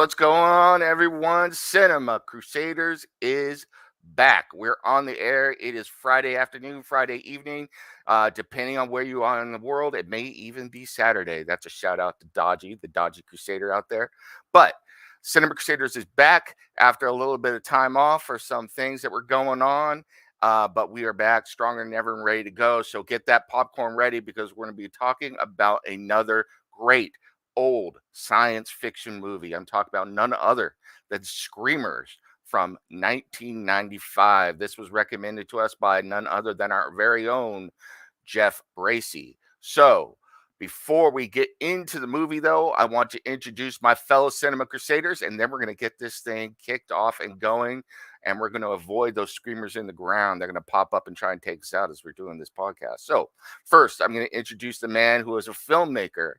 what's going on, everyone? Cinema Crusaders is back. We're on the air. It is Friday afternoon, Friday evening. Depending on where you are in the world, it may even be Saturday. That's a shout out to Dodgy, the Dodgy Crusader out there. But Cinema Crusaders is back after a little bit of time off for some things that were going on. But we are back stronger than ever and ready to go. So get that popcorn ready because we're going to be talking about another great old science fiction movie. I'm talking about none other than Screamers from 1995. This was recommended to us by none other than our very own Jeff Bracey. So before we get into the movie, though, I want to introduce my fellow Cinema Crusaders, and then we're going to get this thing kicked off and going, and we're going to avoid those screamers in the ground. They're going to pop up and try and take us out as we're doing this podcast. So first, I'm going to introduce the man who is a filmmaker.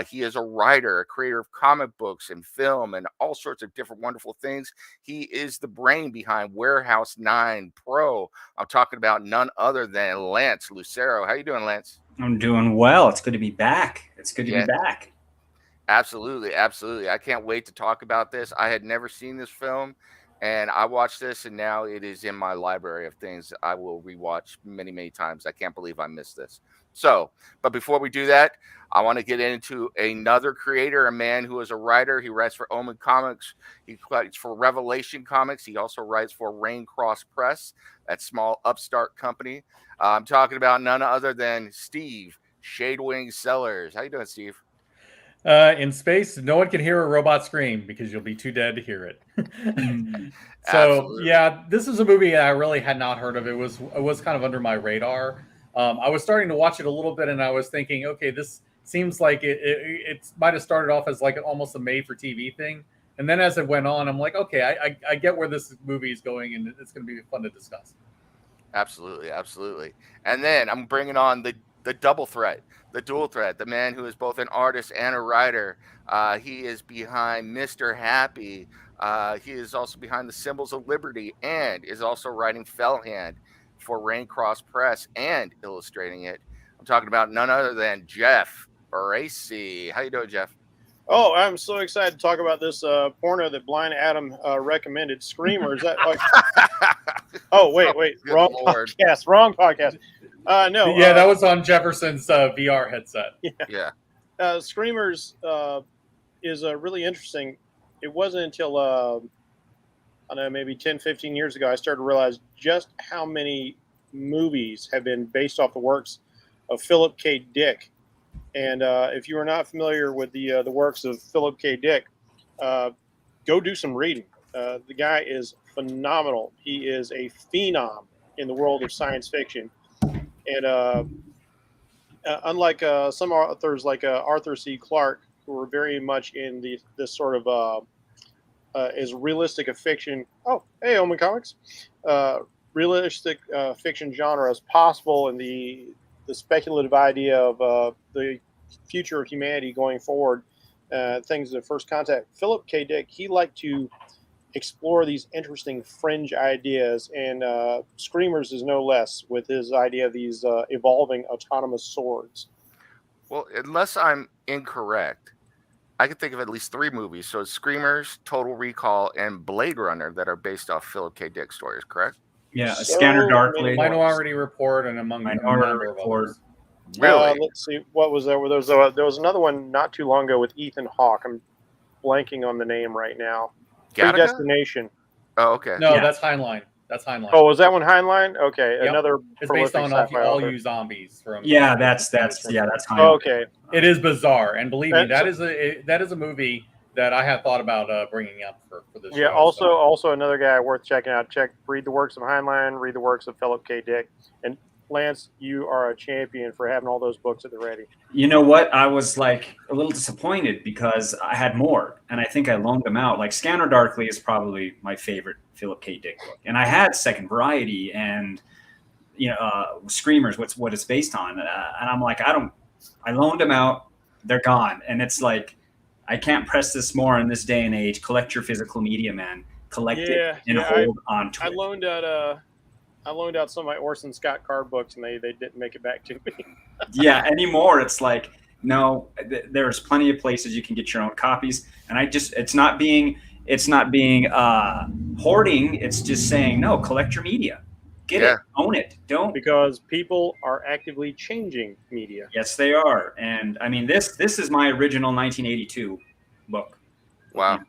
He is a writer, a creator of comic books and film and all sorts of different wonderful things. He is the brain behind Warehouse 9 Pro. I'm talking about none other than Lance Lucero. How you doing, Lance? I'm doing well. It's good to be back. Be back. Absolutely. I can't wait to talk about this. I had never seen this film, and I watched this, and now it is in my library of things I will rewatch many, many times. I can't believe I missed this. So, but before we do that, I want to get into another creator, a man who is a writer. He writes for Omen Comics. He writes for Revelation Comics. He also writes for Raincross Press, that small upstart company. I'm talking about none other than Steve Shadewing Sellers. How you doing, Steve? In space, no one can hear a robot scream because you'll be too dead to hear it. So, yeah, this is a movie I really had not heard of. It was kind of under my radar. I was starting to watch it a little bit, and I was thinking, okay, this seems like it might have started off as like almost a made-for-TV thing. And then as it went on, I'm like, okay, I get where this movie is going, and it's going to be fun to discuss. Absolutely. And then I'm bringing on the double threat, the dual threat, the man who is both an artist and a writer. He is behind Mr. Happy. He is also behind the Symbols of Liberty and is also writing Fellhand for Raincross Press and illustrating it. I'm talking about none other than Jeff Bracey. How you doing, Jeff? Oh, I'm so excited to talk about this porno that Blind Adam recommended. Screamers. That like? Oh, wait, wrong podcast. No. Yeah, that was on Jefferson's VR headset. Yeah. Screamers is really interesting. It wasn't until I don't know, maybe 10, 15 years ago, I started to realize just how many movies have been based off the works of Philip K. Dick. And if you are not familiar with the works of Philip K. Dick, go do some reading. The guy is phenomenal. He is a phenom in the world of science fiction. And unlike some authors like Arthur C. Clarke, who are very much in this sort of as realistic a fiction. Oh, hey, Omen Comics. Realistic fiction genre as possible, and the speculative idea of the future of humanity going forward, things of First Contact. Philip K. Dick, he liked to explore these interesting fringe ideas, and Screamers is no less, with his idea of these evolving autonomous swords. Well, unless I'm incorrect, I can think of at least 3 movies. So it's Screamers, Total Recall, and Blade Runner that are based off Philip K. Dick stories, correct? Yeah, Scanner Darkly. Minority Report, and among Minority Report. Really? Let's see, what was there? There was another one not too long ago with Ethan Hawke. I'm blanking on the name right now. Predestination. Oh, okay. No, that's Heinlein. Oh, was that one Heinlein? Okay, yep. Another. It's based on All You Zombies from. Yeah, that's Heinlein. Oh, okay. It is bizarre, and believe me, that is a movie that I have thought about bringing up for this. Yeah. show, Also another guy worth checking out. Read the works of Heinlein. Read the works of Philip K. Dick. And Lance, you are a champion for having all those books at the ready. You know what? I was like a little disappointed because I had more, and I think I loaned them out. Like Scanner Darkly is probably my favorite Philip K. Dick book, and I had Second Variety and Screamers, what it's based on, and I'm like, I loaned them out. They're gone, and it's like I can't press this more in this day and age. Collect your physical media, man. Collect it and hold on to it. I loaned out some of my Orson Scott Card books, and they didn't make it back to me. Yeah, anymore it's like No, there's plenty of places you can get your own copies, and it's not being hoarding. It's just saying no. Collect your media, get Yeah. it, own it. Don't, because people are actively changing media. Yes, they are, and I mean this is my original 1982 book. Wow.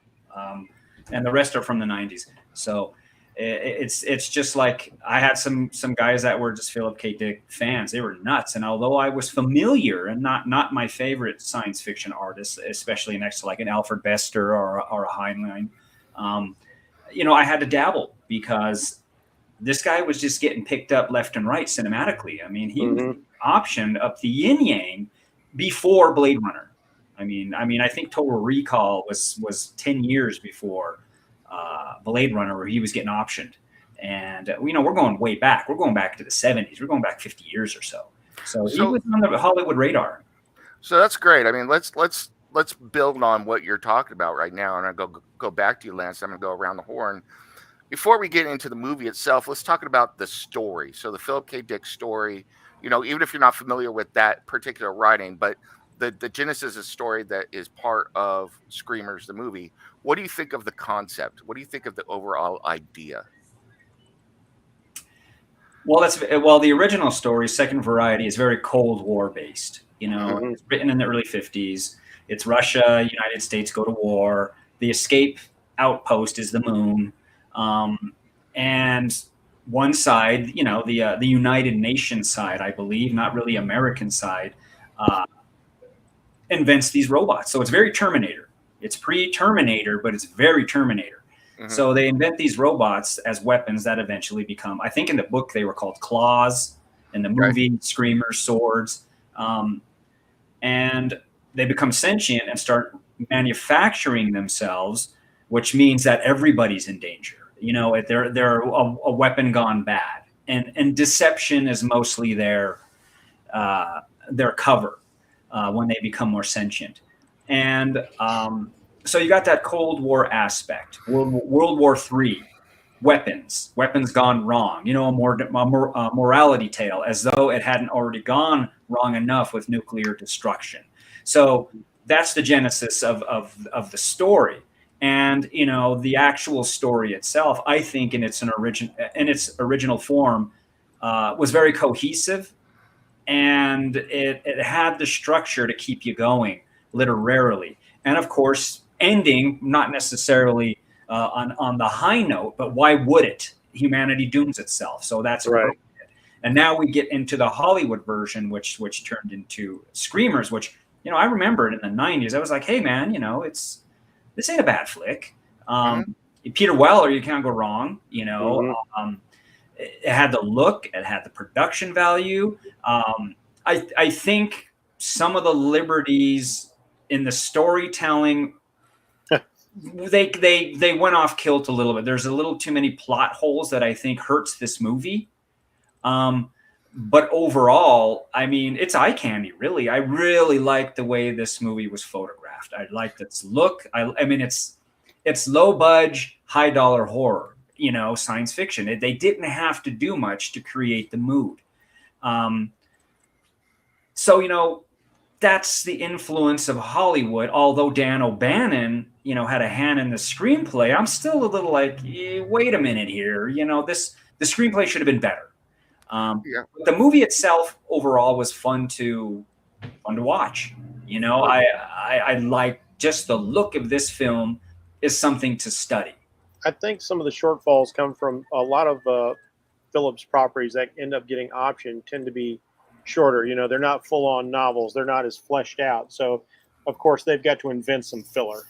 And the rest are from the 90s. So it's just like I had some guys that were just Philip K. Dick fans. They were nuts. And although I was familiar and not my favorite science fiction artist, especially next to like an Alfred Bester or a Heinlein, I had to dabble because this guy was just getting picked up left and right cinematically. I mean, he was optioned up the yin yang before Blade Runner. I mean, I think Total Recall was 10 years before Blade Runner, where he was getting optioned. And we're going way back. We're going back to the 70s. We're going back 50 years or so. So he was on the Hollywood radar. So that's great. I mean, let's build on what you're talking about right now, and I'll go back to you, Lance. I'm gonna go around the horn. Before we get into the movie itself, let's talk about the story. So the Philip K. Dick story, even if you're not familiar with that particular writing, but the Genesis is story that is part of Screamers, the movie. What do you think of the concept? What do you think of the overall idea? Well, the original story, Second Variety, is very Cold War based. It's written in the early 50s. It's Russia, United States go to war. The escape outpost is the moon. And one side, the United Nations side, I believe, not really American side, invents these robots. So it's very Terminator. It's pre-Terminator, but it's very Terminator. So they invent these robots as weapons that eventually become, I think in the book they were called claws, in the movie Screamers, swords. And they become sentient and start manufacturing themselves, which means that everybody's in danger. They're a weapon gone bad, and deception is mostly their cover when they become more sentient. And so you got that Cold War aspect. World War III, weapons gone wrong. A morality tale, as though it hadn't already gone wrong enough with nuclear destruction. So that's the genesis of the story. And the actual story itself, I think, in its original form, was very cohesive, and it had the structure to keep you going literarily, and of course, ending not necessarily on the high note, but why would it? Humanity dooms itself, so that's right. And now we get into the Hollywood version, which turned into Screamers, which I remember it in the 90s. I was like, hey man, this ain't a bad flick. Peter Weller, you can't go wrong. It had the look, it had the production value. I think some of the liberties in the storytelling, they went off kilt a little bit. There's a little too many plot holes that I think hurts this movie. But overall, I mean, it's eye candy, really. I really like the way this movie was photographed. I liked its look. I mean, it's low budge, high dollar horror, science fiction. They didn't have to do much to create the mood. So, that's the influence of Hollywood. Although Dan O'Bannon, had a hand in the screenplay, I'm still a little like, wait a minute here. The screenplay should have been better. But the movie itself overall was fun to watch. I like just the look of this film is something to study. I think some of the shortfalls come from a lot of Phillips properties that end up getting optioned tend to be shorter. They're not full on novels. They're not as fleshed out. So of course they've got to invent some filler.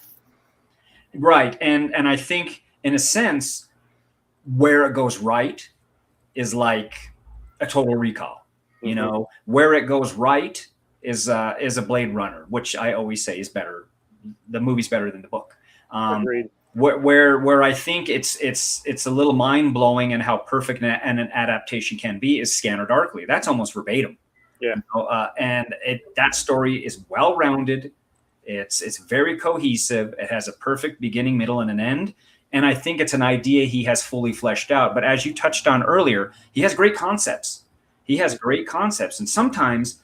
Right. And I think in a sense where it goes right is like a Total Recall. Where it goes right is a Blade Runner, which I always say is better. The movie's better than the book. Agreed. Where I think it's a little mind blowing and how perfect an adaptation can be is Scanner Darkly. That's almost verbatim. Yeah. And that story is well rounded. It's very cohesive. It has a perfect beginning, middle, and an end. And I think it's an idea he has fully fleshed out. But as you touched on earlier, he has great concepts. And sometimes,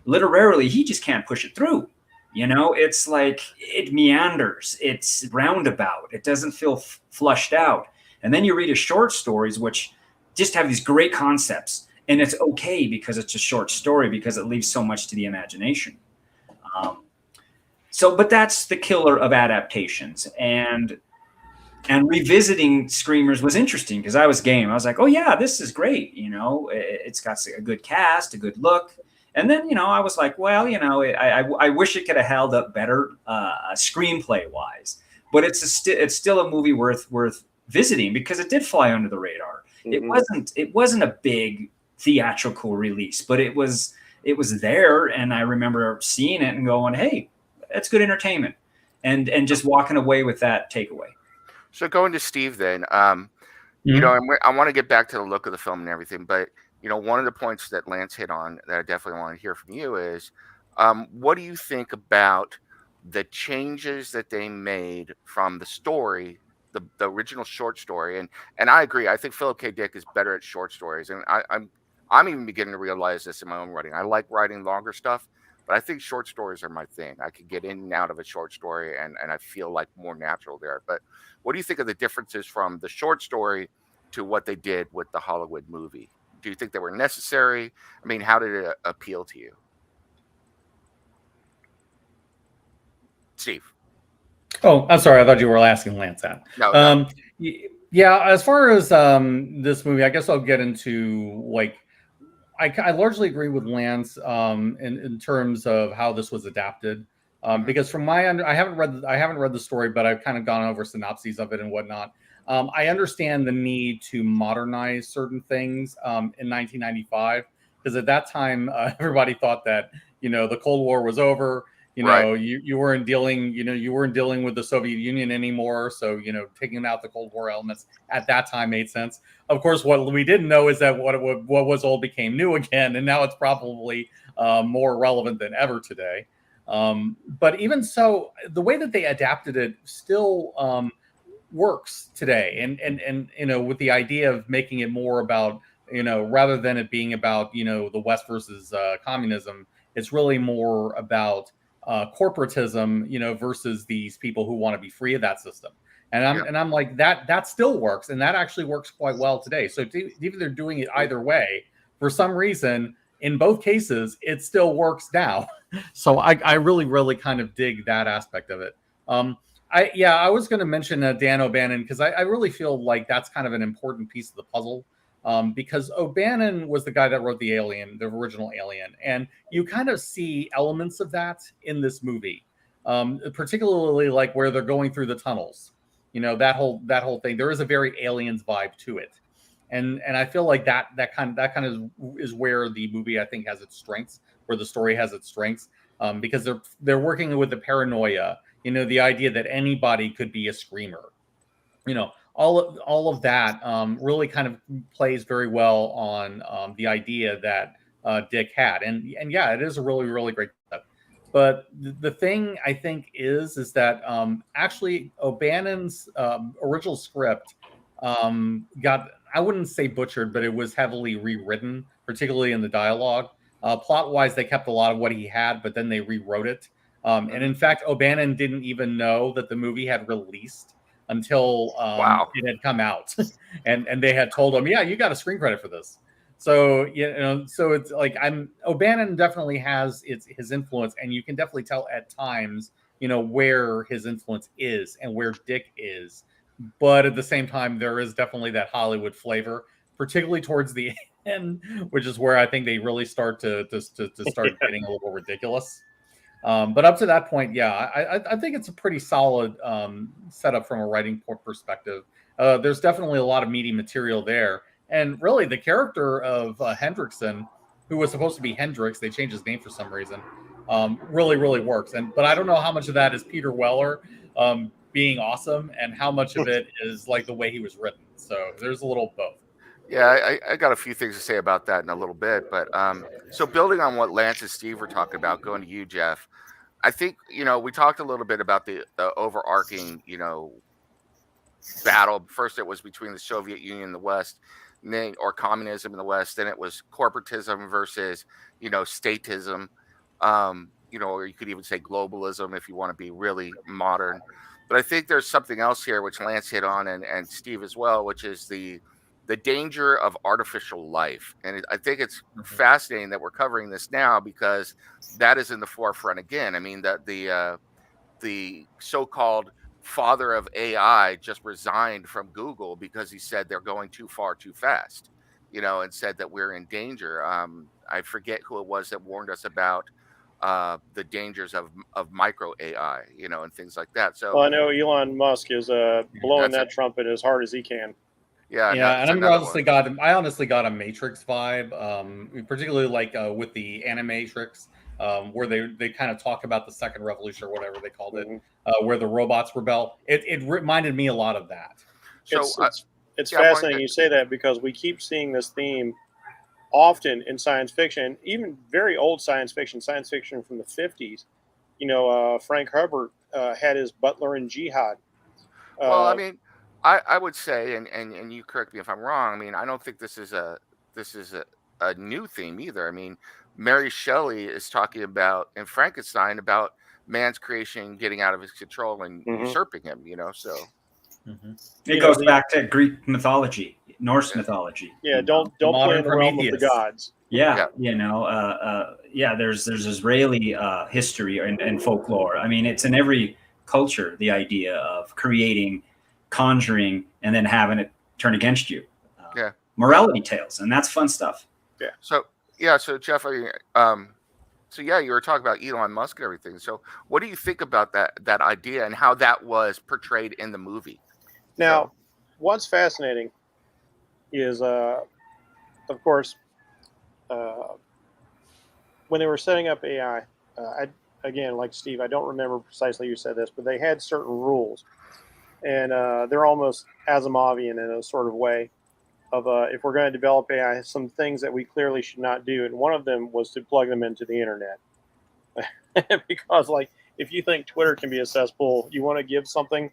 literally, he just can't push it through. It's like it meanders, it's roundabout, it doesn't feel flushed out. And then you read his short stories, which just have these great concepts, and it's okay because it's a short story, because it leaves so much to the imagination. But that's the killer of adaptations. And revisiting Screamers was interesting because I was game. I was like, oh yeah, this is great. It's got a good cast, a good look. And then, I was like, well, I wish it could have held up better screenplay wise. But it's still a movie worth visiting because it did fly under the radar. Mm-hmm. It wasn't a big theatrical release, but it was there, and I remember seeing it and going, hey, that's good entertainment, and just walking away with that takeaway. So going to Steve then, Mhm. I want to get back to the look of the film and everything, but one of the points that Lance hit on that I definitely want to hear from you is, what do you think about the changes that they made from the story, the original short story? And I agree. I think Philip K. Dick is better at short stories, and I'm even beginning to realize this in my own writing. I like writing longer stuff, but I think short stories are my thing. I could get in and out of a short story, and I feel like more natural there. But what do you think of the differences from the short story to what they did with the Hollywood movie? Do you think they were necessary? I mean, how did it appeal to you, Steve? Oh, I'm sorry. I thought you were asking Lance that. No, no. Yeah, as far as this movie, I guess I'll get into like I largely agree with Lance in terms of how this was adapted. Hmm. Because from I haven't read the story, but I've kind of gone over synopses of it and whatnot. I understand the need to modernize certain things in 1995 because at that time everybody thought that the Cold War was over. Right. You weren't dealing you weren't dealing with the Soviet Union anymore. So taking out the Cold War elements at that time made sense. Of course, what we didn't know is that what was old became new again, and now it's probably more relevant than ever today. But even so, the way that they adapted it still works today, and with the idea of making it more about rather than it being about the West versus communism, it's really more about corporatism, versus these people who want to be free of that system. And Yeah. I'm like that still works, and that actually works quite well today. So even they're doing it either way, for some reason, in both cases, it still works now. So I really kind of dig that aspect of it. I was going to mention Dan O'Bannon because I really feel like that's kind of an important piece of the puzzle. Because O'Bannon was the guy that wrote the original Alien, and you kind of see elements of that in this movie, particularly like where they're going through the tunnels. That whole thing. There is a very Aliens vibe to it, and I feel like that kind of is where the movie I think has its strengths, where the story has its strengths, because they're working with the paranoia. The idea that anybody could be a screamer. All of that really kind of plays very well on the idea that Dick had, and yeah, it is a really great step. But the thing I think is that actually O'Bannon's original script got, I wouldn't say butchered, but it was heavily rewritten, particularly in the dialogue. Plot wise, they kept a lot of what he had, but then they rewrote it. And in fact, O'Bannon didn't even know that the movie had released until Wow. it had come out, and they had told him, "Yeah, you got a screen credit for this." So so it's like O'Bannon definitely has his influence, and you can definitely tell at times, where his influence is and where Dick is. But at the same time, there is definitely that Hollywood flavor, particularly towards the end, which is where I think they really start to start getting a little ridiculous. But up to that point, yeah, I think it's a pretty solid setup from a writing perspective. There's definitely a lot of meaty material there, and really the character of Hendrickson, who was supposed to be Hendrix, they changed his name for some reason. Really works, but I don't know how much of that is Peter Weller being awesome, and how much of it is like the way he was written. So there's a little both. Yeah, I got a few things to say about that in a little bit, but so building on what Lance and Steve were talking about, going to you, Jeff, I think we talked a little bit about the overarching battle. First, it was between the Soviet Union in the West, and then or communism in the West. Then it was corporatism versus statism. Or you could even say globalism if you want to be really modern. But I think there's something else here which Lance hit on, and Steve as well, which is the danger of artificial life. And I think it's fascinating that we're covering this now because that is in the forefront again. I mean, that the so-called father of AI just resigned from Google because he said they're going too far too fast, and said that we're in danger. I forget who it was that warned us about the dangers of micro AI, and things like that. So Well, I know Elon Musk is blowing that's it. that trumpet as hard as he can. Yeah, Yeah, that's and another one. I honestly got a Matrix vibe, particularly like with the Animatrix, where they kind of talk about the second revolution or whatever they called it, Mhm. where the robots rebel. It reminded me a lot of that. So It's yeah, I wanted fascinating you say that because we keep seeing this theme often in science fiction, even very old science fiction from the 50s. Frank Herbert had his Butler and Jihad. well, I Uh, mean, I would say, and you correct me if I'm wrong. I mean, I don't think this is a new theme either. I mean, Mary Shelley is talking about in Frankenstein about man's creation getting out of his control and mhm. usurping him. So It You know, goes back to Greek mythology, Norse yeah, mythology. yeah, don't The play modern in the realm of the Prometheus. gods. Yeah, yeah, yeah. There's Israeli history and folklore. I mean, it's in every culture. The idea of creating, conjuring, and then having it turn against you. yeah. Morality tales, and that's fun stuff. Yeah. So yeah, so Jeff, so yeah, you were talking about Elon Musk and everything. So what do you think about that idea and how that was portrayed in the movie? Now, what's fascinating is, of course, uh, when they were setting up AI, again, like Steve, I don't remember precisely who said this, but they had certain rules, and they're almost Asimovian in a sort of way of if we're going to develop AI, some things that we clearly should not do, and one of them was to plug them into the internet, because like if you think Twitter can be a cesspool, you want to give something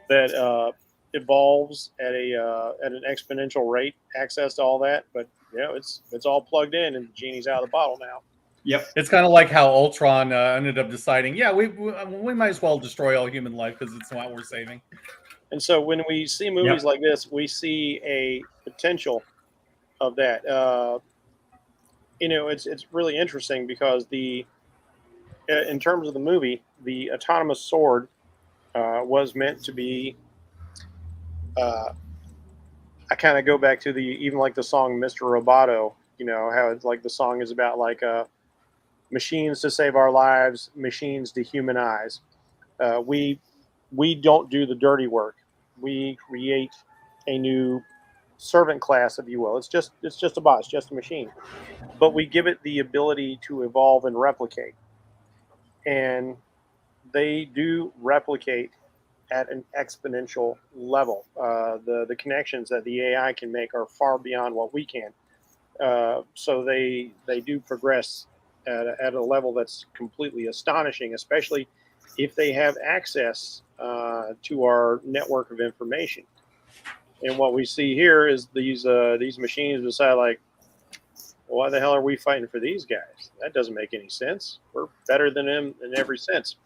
that evolves at an exponential rate access to all that, but it's all plugged in and the genie's out of the bottle now. Yep. It's kind of like how Ultron ended up deciding, yeah, we might as well destroy all human life because it's not worth saving. And so when we see movies like this, we see a potential of that. It's really interesting because in terms of the movie, the autonomous sword was meant to be. I kind of go back to even like the song "Mr. Roboto." How it's like the song is about like machines to save our lives, machines to humanize. We don't do the dirty work. We create a new servant class, if you will. It's just a bot, it's just a machine. But we give it the ability to evolve and replicate. And they do replicate at an exponential level. The connections that the AI can make are far beyond what we can. So they do progress at a level that's completely astonishing, especially if they have access to our network of information. And what we see here is these machines decide like, well, why the hell are we fighting for these guys? That doesn't make any sense. We're better than them in every sense.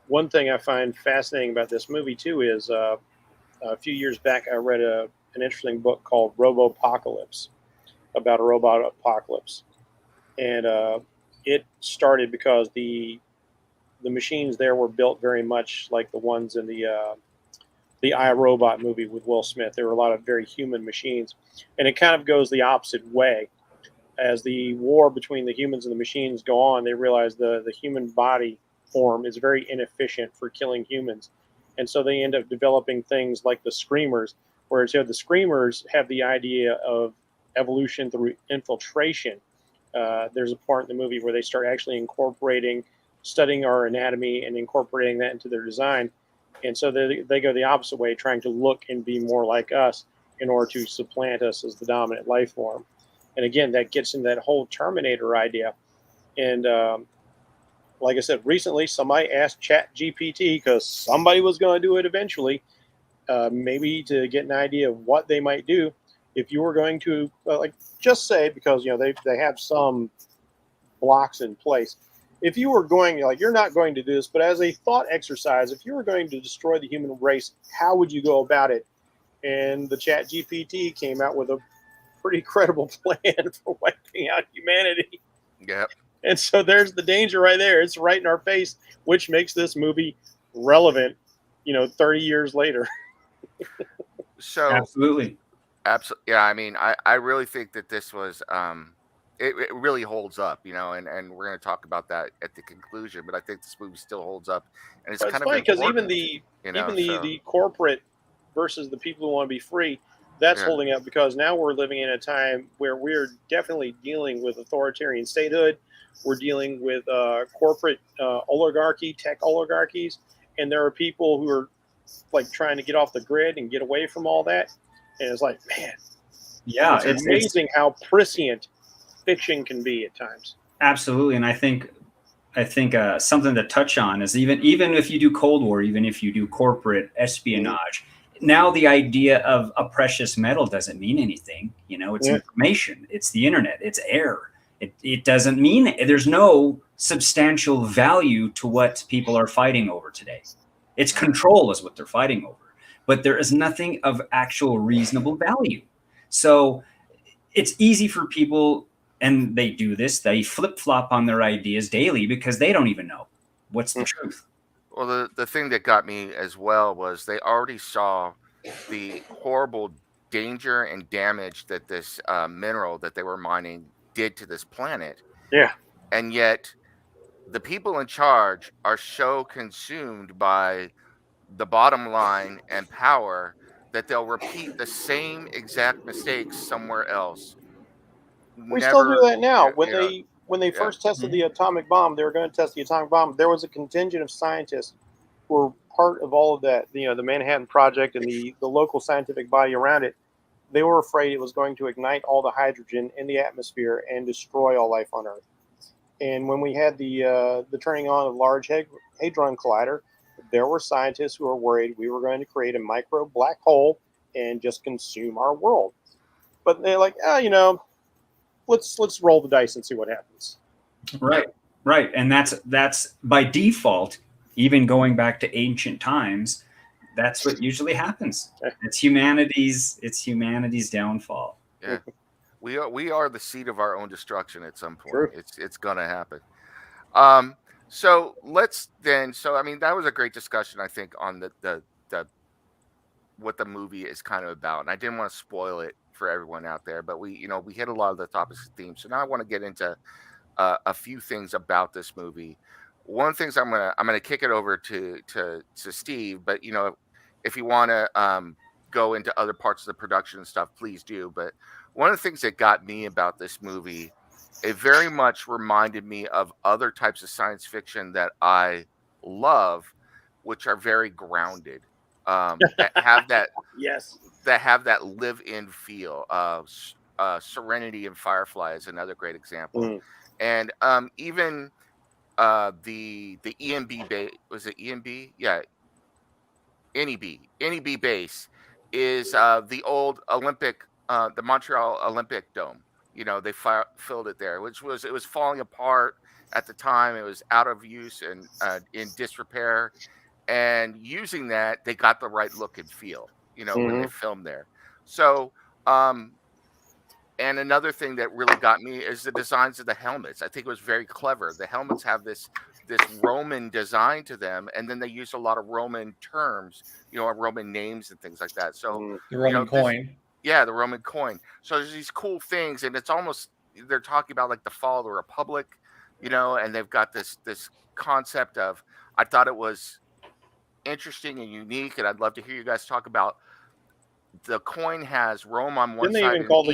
One thing I find fascinating about this movie too is a few years back I read an interesting book called Robopocalypse about a robot apocalypse, and it started because the machines there were built very much like the ones in the I, Robot movie with Will Smith. There were a lot of very human machines, and it kind of goes the opposite way. As the war between the humans and the machines go on, they realize the human body form is very inefficient for killing humans, and so they end up developing things like the Screamers, where the Screamers have the idea of evolution through infiltration. There's a part in the movie where they start actually studying our anatomy and incorporating that into their design. And so they go the opposite way, trying to look and be more like us in order to supplant us as the dominant life form. And again, that gets into that whole Terminator idea. And like I said, recently somebody asked ChatGPT, because somebody was going to do it eventually, maybe to get an idea of what they might do if you were going to just say, because they have some blocks in place. If you were going, like, you're not going to do this, but as a thought exercise, if you were going to destroy the human race, how would you go about it? And the Chat GPT came out with a pretty credible plan for wiping out humanity. Yep. And so there's the danger right there. It's right in our face, which makes this movie relevant, 30 years later. So Absolutely. yeah, I mean, I really think that this was it really holds up, and we're going to talk about that at the conclusion, but I think this movie still holds up, and it's But it's kind of funny because even important, the corporate versus the people who want to be free, that's Yeah. holding up, because now we're living in a time where we're definitely dealing with authoritarian statehood. We're dealing with corporate oligarchy, tech oligarchies, and there are people who are like trying to get off the grid and get away from all that. And it's like, man, Yeah, it's amazing how prescient fiction can be at times. absolutely. And I think something to touch on is even if you do Cold War, even if you do corporate espionage, now the idea of a precious metal doesn't mean anything. It's information. It's the internet. It's air. It doesn't mean, there's no substantial value to what people are fighting over today. It's control is what they're fighting over, but there is nothing of actual reasonable value. So it's easy for people, and they do this, they flip-flop on their ideas daily because they don't even know what's the truth. Well, the thing that got me as well was they already saw the horrible danger and damage that this mineral that they were mining did to this planet. Yeah. And yet the people in charge are so consumed by the bottom line and power that they'll repeat the same exact mistakes somewhere else. We still do that now. Yeah, When they yeah. first tested the atomic bomb, they were going to test the atomic bomb. There was a contingent of scientists who were part of all of that, the Manhattan Project and the local scientific body around it. They were afraid it was going to ignite all the hydrogen in the atmosphere and destroy all life on Earth. And when we had the turning on of Large Hadron Collider, there were scientists who were worried we were going to create a micro black hole and just consume our world. But they're like, let's roll the dice and see what happens. Right. And that's by default, even going back to ancient times, that's what usually happens. It's humanity's downfall. Yeah. We are the seed of our own destruction at some point. True. It's gonna happen. So let's then. So I mean, that was a great discussion, I think, on the what the movie is kind of about, and I didn't want to spoil it for everyone out there, but we hit a lot of the topics and themes. So now I want to get into a few things about this movie. One of the things I'm gonna kick it over to Steve, but if you want to go into other parts of the production and stuff, please do. But one of the things that got me about this movie, it very much reminded me of other types of science fiction that I love, which are very grounded, that have that Yes. that have that live-in feel. Serenity and Firefly is another great example, and even the EMB base, was it EMB? Yeah, NEB base is the old Olympic, the Montreal Olympic Dome. They filled it there, it was falling apart at the time. It was out of use and in disrepair. And using that, they got the right look and feel, when they filmed there. So, and another thing that really got me is the designs of the helmets. I think it was very clever. The helmets have this Roman design to them, and then they use a lot of Roman terms, Roman names and things like that. So The Roman coin. the Roman coin. So there's these cool things, and it's almost, they're talking about like the fall of the Republic, and they've got this concept of. I thought it was interesting and unique, and I'd love to hear you guys talk about. The coin has Rome on one Didn't side. they even call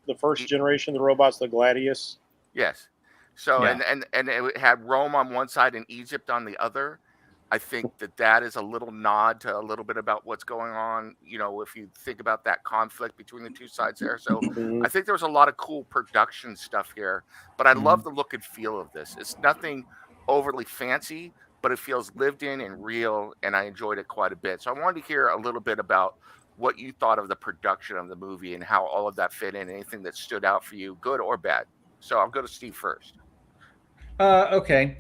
the first generation of the robots the Gladius? Yes. So Yeah. and it had Rome on one side and Egypt on the other. I think that is a little nod to a little bit about what's going on, if you think about that conflict between the two sides there. So I think there was a lot of cool production stuff here, but I love the look and feel of this. It's nothing overly fancy, but it feels lived in and real, and I enjoyed it quite a bit. So I wanted to hear a little bit about what you thought of the production of the movie and how all of that fit in, anything that stood out for you, good or bad. So I'll go to Steve first. Okay.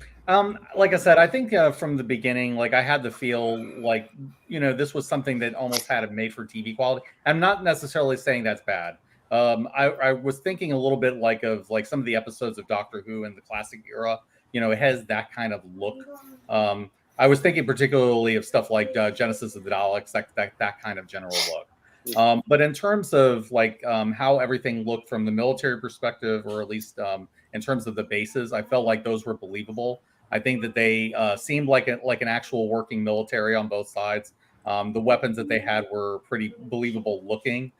Like I said, I think from the beginning, like I had the feel like this was something that almost had a made-for-TV quality. I'm not necessarily saying that's bad. I was thinking a little bit of some of the episodes of Doctor Who in the classic era. It has that kind of look. I was thinking particularly of stuff like Genesis of the Daleks, that kind of general look. But in terms of how everything looked from the military perspective, or at least in terms of the bases, I felt like those were believable. I think that they seemed like an actual working military on both sides. The weapons that they had were pretty believable looking.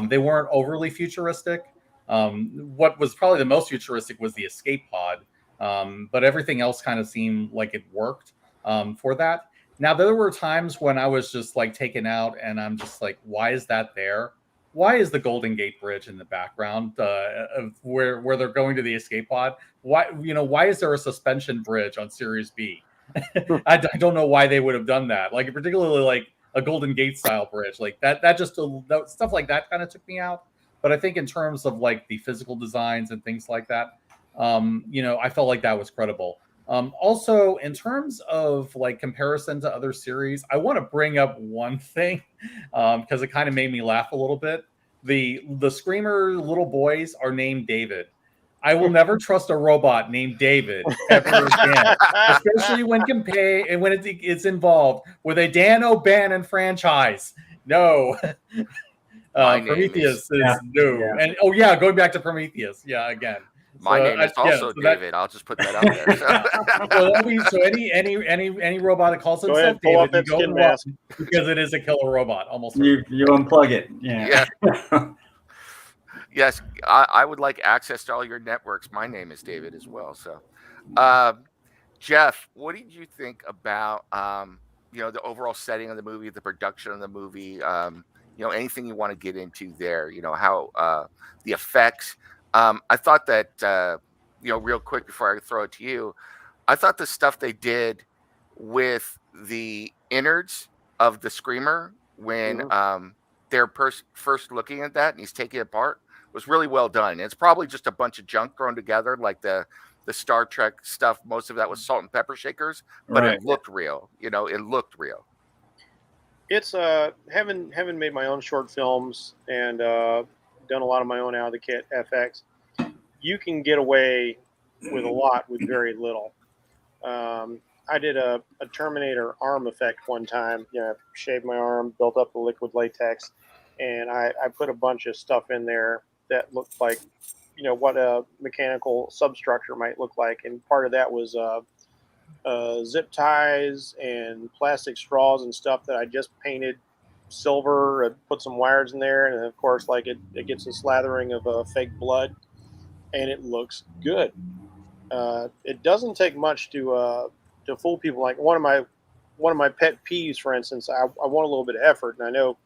They weren't overly futuristic. What was probably the most futuristic was the escape pod, but everything else kind of seemed like it worked for that. Now, there were times when I was just taken out, and I'm just like, why is that there? Why is the Golden Gate Bridge in the background of where they're going to the escape pod? Why is there a suspension bridge on Series B? I don't know why they would have done that. Particularly a Golden Gate style bridge like that. Stuff like that kind of took me out. But I think in terms of the physical designs and things like that, I felt like that was credible. Also, in terms of comparison to other series, I want to bring up one thing because it kind of made me laugh a little bit. The Screamer little boys are named David. I will never trust a robot named David ever again, especially when it's involved with a Dan O'Bannon franchise. No. Prometheus is no. Yeah. And going back to Prometheus, again. My name is also David. I'll just put that out there. So any robot that calls himself David, you go mask because it is a killer robot. Almost you unplug it. Yeah. Yes, I would like access to all your networks. My name is David as well. So, Jeff, what did you think about the overall setting of the movie, the production of the movie? Anything you want to get into there? How the effects. I thought that, real quick before I throw it to you, I thought the stuff they did with the innards of the Screamer when they're first looking at that and he's taking it apart was really well done. It's probably just a bunch of junk thrown together, like the Star Trek stuff. Most of that was salt and pepper shakers, but it looked real. It looked real. It's having made my own short films and done a lot of my own out of the kit FX, you can get away with a lot with very little. I did a Terminator arm effect one time. Shaved my arm, built up the liquid latex, and I put a bunch of stuff in there that looked like, what a mechanical substructure might look like. And part of that was zip ties and plastic straws and stuff that I just painted silver. I put some wires in there, and of course, it gets a slathering of fake blood, and it looks good. It doesn't take much to fool people. Like one of my pet peeves, for instance, I want a little bit of effort, and I know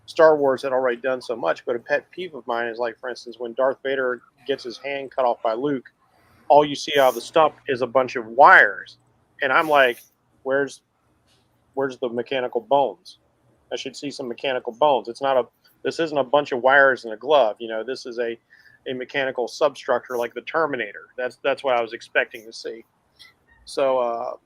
Star Wars had already done so much, but a pet peeve of mine is for instance, when Darth Vader gets his hand cut off by Luke, all you see out of the stump is a bunch of wires, and I'm like, where's the mechanical bones? I should see some mechanical bones. This isn't a bunch of wires in a glove. This is a mechanical substructure like the Terminator. That's what I was expecting to see. So,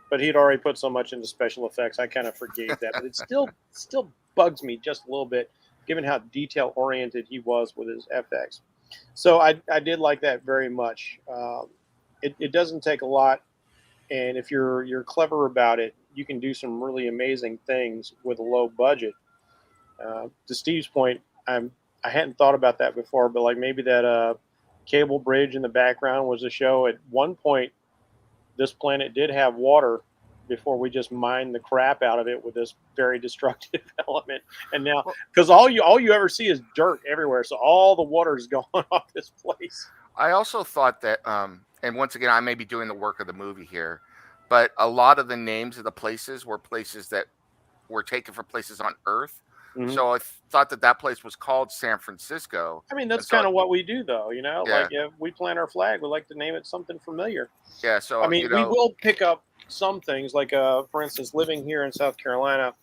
but he'd already put so much into special effects, I kind of forgave that. But it still bugs me just a little bit, given how detail oriented he was with his FX. So I did like that very much. It doesn't take a lot, and if you're clever about it, you can do some really amazing things with a low budget. To Steve's point, I hadn't thought about that before, but maybe that cable bridge in the background was a show. At one point, this planet did have water before we just mined the crap out of it with this very destructive element. And now, because all you ever see is dirt everywhere, so all the water is going off this place. I also thought that, and once again, I may be doing the work of the movie here, but a lot of the names of the places were places that were taken from places on Earth. Mm-hmm. So I thought that place was called San Francisco. I mean, that's kind of what we do, though. If we plant our flag, we like to name it something familiar. Yeah. So we will pick up some things, for instance, living here in South Carolina.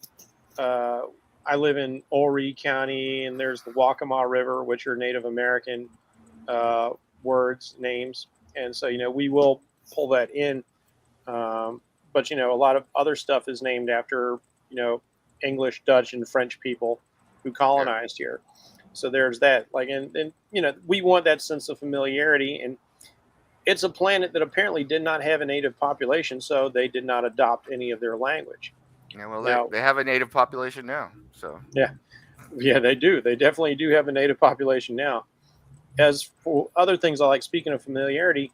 I live in Horry County, and there's the Waccamaw River, which are Native American names, and so we will pull that in. But a lot of other stuff is named after English, Dutch, and French people who colonized here. So there's that. Like, and we want that sense of familiarity, and it's a planet that apparently did not have a native population, so they did not adopt any of their language. Yeah, well, Now, they have a native population now, so yeah, they do. They definitely do have a native population now. As for other things I like, speaking of familiarity,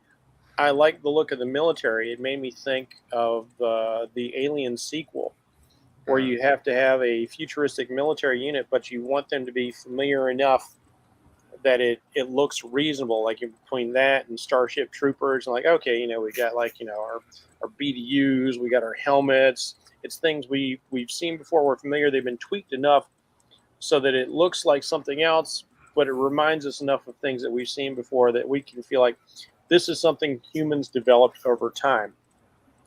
I like the look of the military. It made me think of the Alien sequel, where you have to have a futuristic military unit, but you want them to be familiar enough that it looks reasonable. Like between that and Starship Troopers, and like, okay, we got like our BDUs, we got our helmets. It's things we've seen before. We're familiar. They've been tweaked enough so that it looks like something else, but it reminds us enough of things that we've seen before that we can feel like this is something humans developed over time.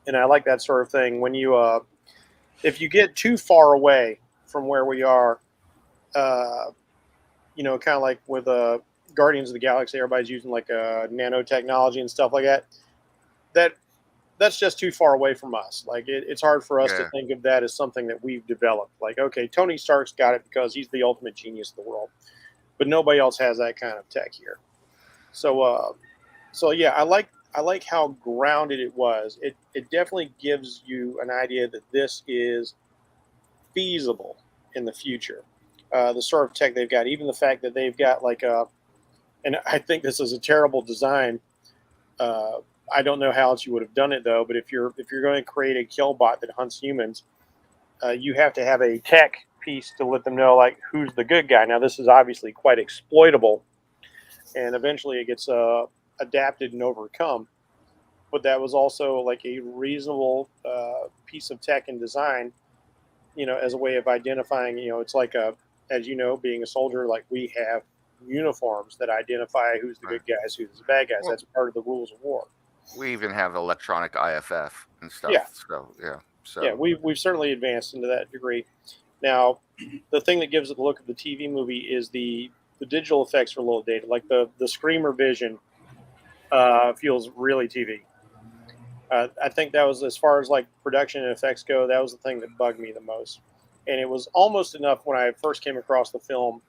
And I like that sort of thing. When you if you get too far away from where we are, kind of like with Guardians of the Galaxy, everybody's using like nanotechnology and stuff like that. That's just too far away from us. Like it's hard for us to think of that as something that we've developed. Like, okay, Tony Stark's got it because he's the ultimate genius of the world, but nobody else has that kind of tech here. So yeah, I like how grounded it was. It definitely gives you an idea that this is feasible in the future. The sort of tech they've got, even the fact that they've got like and I think this is a terrible design. I don't know how else you would have done it though. But if you're going to create a kill bot that hunts humans, you have to have a tech piece to let them know like who's the good guy. Now this is obviously quite exploitable, and eventually it gets adapted and overcome. But that was also like a reasonable piece of tech and design, as a way of identifying. It's like as being a soldier, like we have uniforms that identify who's the good guys, who's the bad guys. That's part of the rules of war. we even have electronic IFF and stuff. Yeah. So we've certainly advanced into that degree. Now, the thing that gives it the look of the TV movie is the digital effects are a little dated. Like the Screamer vision feels really TV. I think that was, as far as like production and effects go, that was the thing that bugged me the most. And it was almost enough when I first came across the film.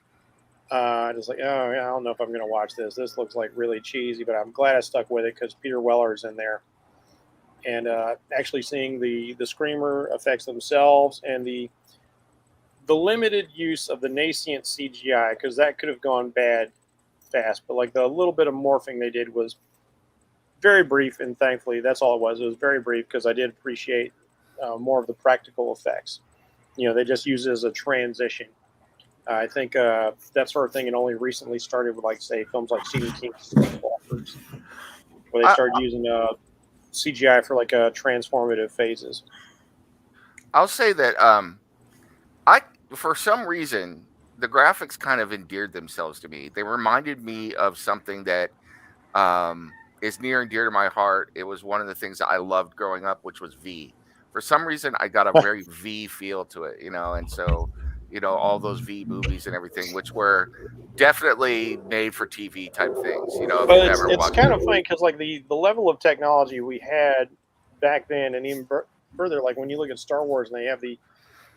Just like, oh, I don't know if I'm going to watch this. This looks like really cheesy, but I'm glad I stuck with it because Peter Weller's in there. And actually seeing the Screamer effects themselves and the limited use of the nascent CGI, because that could have gone bad fast. But like the little bit of morphing they did was very brief, and thankfully that's all it was. It was very brief because I did appreciate more of the practical effects. They just use it as a transition. I think that sort of thing had only recently started with, like, say, films like Stephen King's Sleepwalkers, where they started using CGI for like transformative phases. I'll say that for some reason, the graphics kind of endeared themselves to me. They reminded me of something that is near and dear to my heart. It was one of the things that I loved growing up, which was V. For some reason, I got a very V feel to it, and so, all those V movies and everything, which were definitely made for TV type things, But it's kind of funny because like the level of technology we had back then, and even further, like when you look at Star Wars and they have the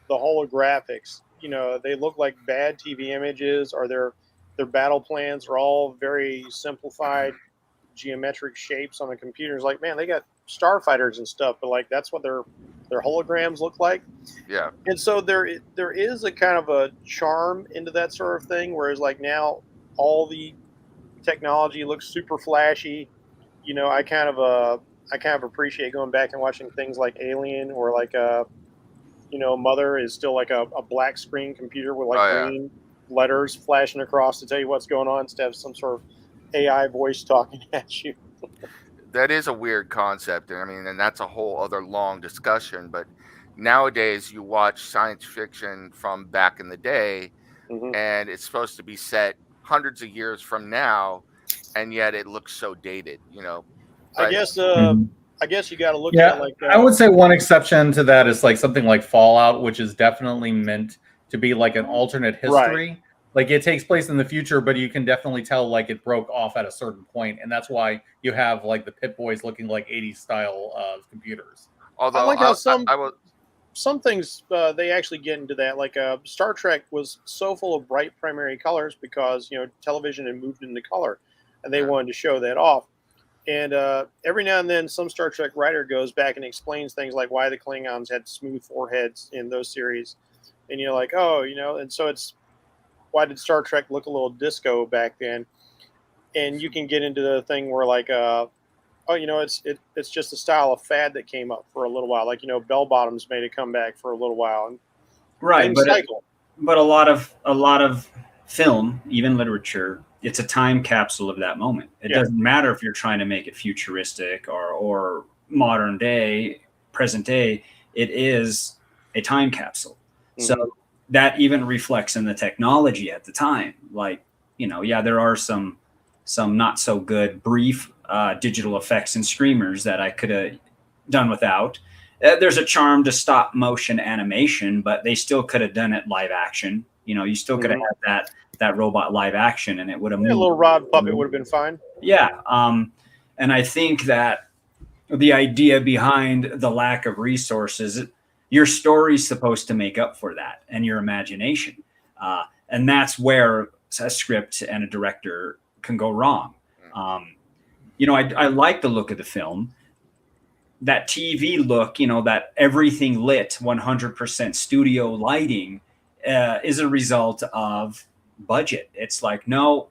holographics, they look like bad TV images, or their battle plans are all very simplified geometric shapes on the computers. Like, man, they got starfighters and stuff, but like that's what their holograms look like. Yeah. And so there is a kind of a charm into that sort of thing, whereas like now all the technology looks super flashy. I kind of appreciate going back and watching things like Alien, or like Mother is still like a black screen computer with like green letters flashing across to tell you what's going on, instead of some sort of AI voice talking at you. That is a weird concept. And that's a whole other long discussion. But nowadays, you watch science fiction from back in the day, and it's supposed to be set hundreds of years from now, and yet it looks so dated. I guess you got to look at it like I would say one exception to that is like something like Fallout, which is definitely meant to be like an alternate history. Right. Like it takes place in the future, but you can definitely tell like it broke off at a certain point, and that's why you have like the Pit Boys looking like 80s style computers. I Although like how I will, some things they actually get into that. Like Star Trek was so full of bright primary colors because television had moved into color, and they yeah. wanted to show that off. And every now and then, some Star Trek writer goes back and explains things like why the Klingons had smooth foreheads in those series, and you're like, oh, and so it's why did Star Trek look a little disco back then? And you can get into the thing where like, oh, it's just a style of fad that came up for a little while. Like bell bottoms made a comeback for a little while, and Right, things cycle. but a lot of film, even literature, it's a time capsule of that moment. It doesn't matter if you're trying to make it futuristic or modern day, present day. It is a time capsule. Mm-hmm. So that even reflects in the technology at the time. Like, there are some not so good brief digital effects and screamers that I could have done without. There's a charm to stop motion animation, but they still could have done it live action. You still could have had that robot live action, and it would have moved. A little rod puppet would have been fine. Yeah, and I think that the idea behind the lack of resources, your story's supposed to make up for that, and your imagination, and that's where a script and a director can go wrong. I like the look of the film. That TV look, that everything lit 100% studio lighting is a result of budget. It's like, no,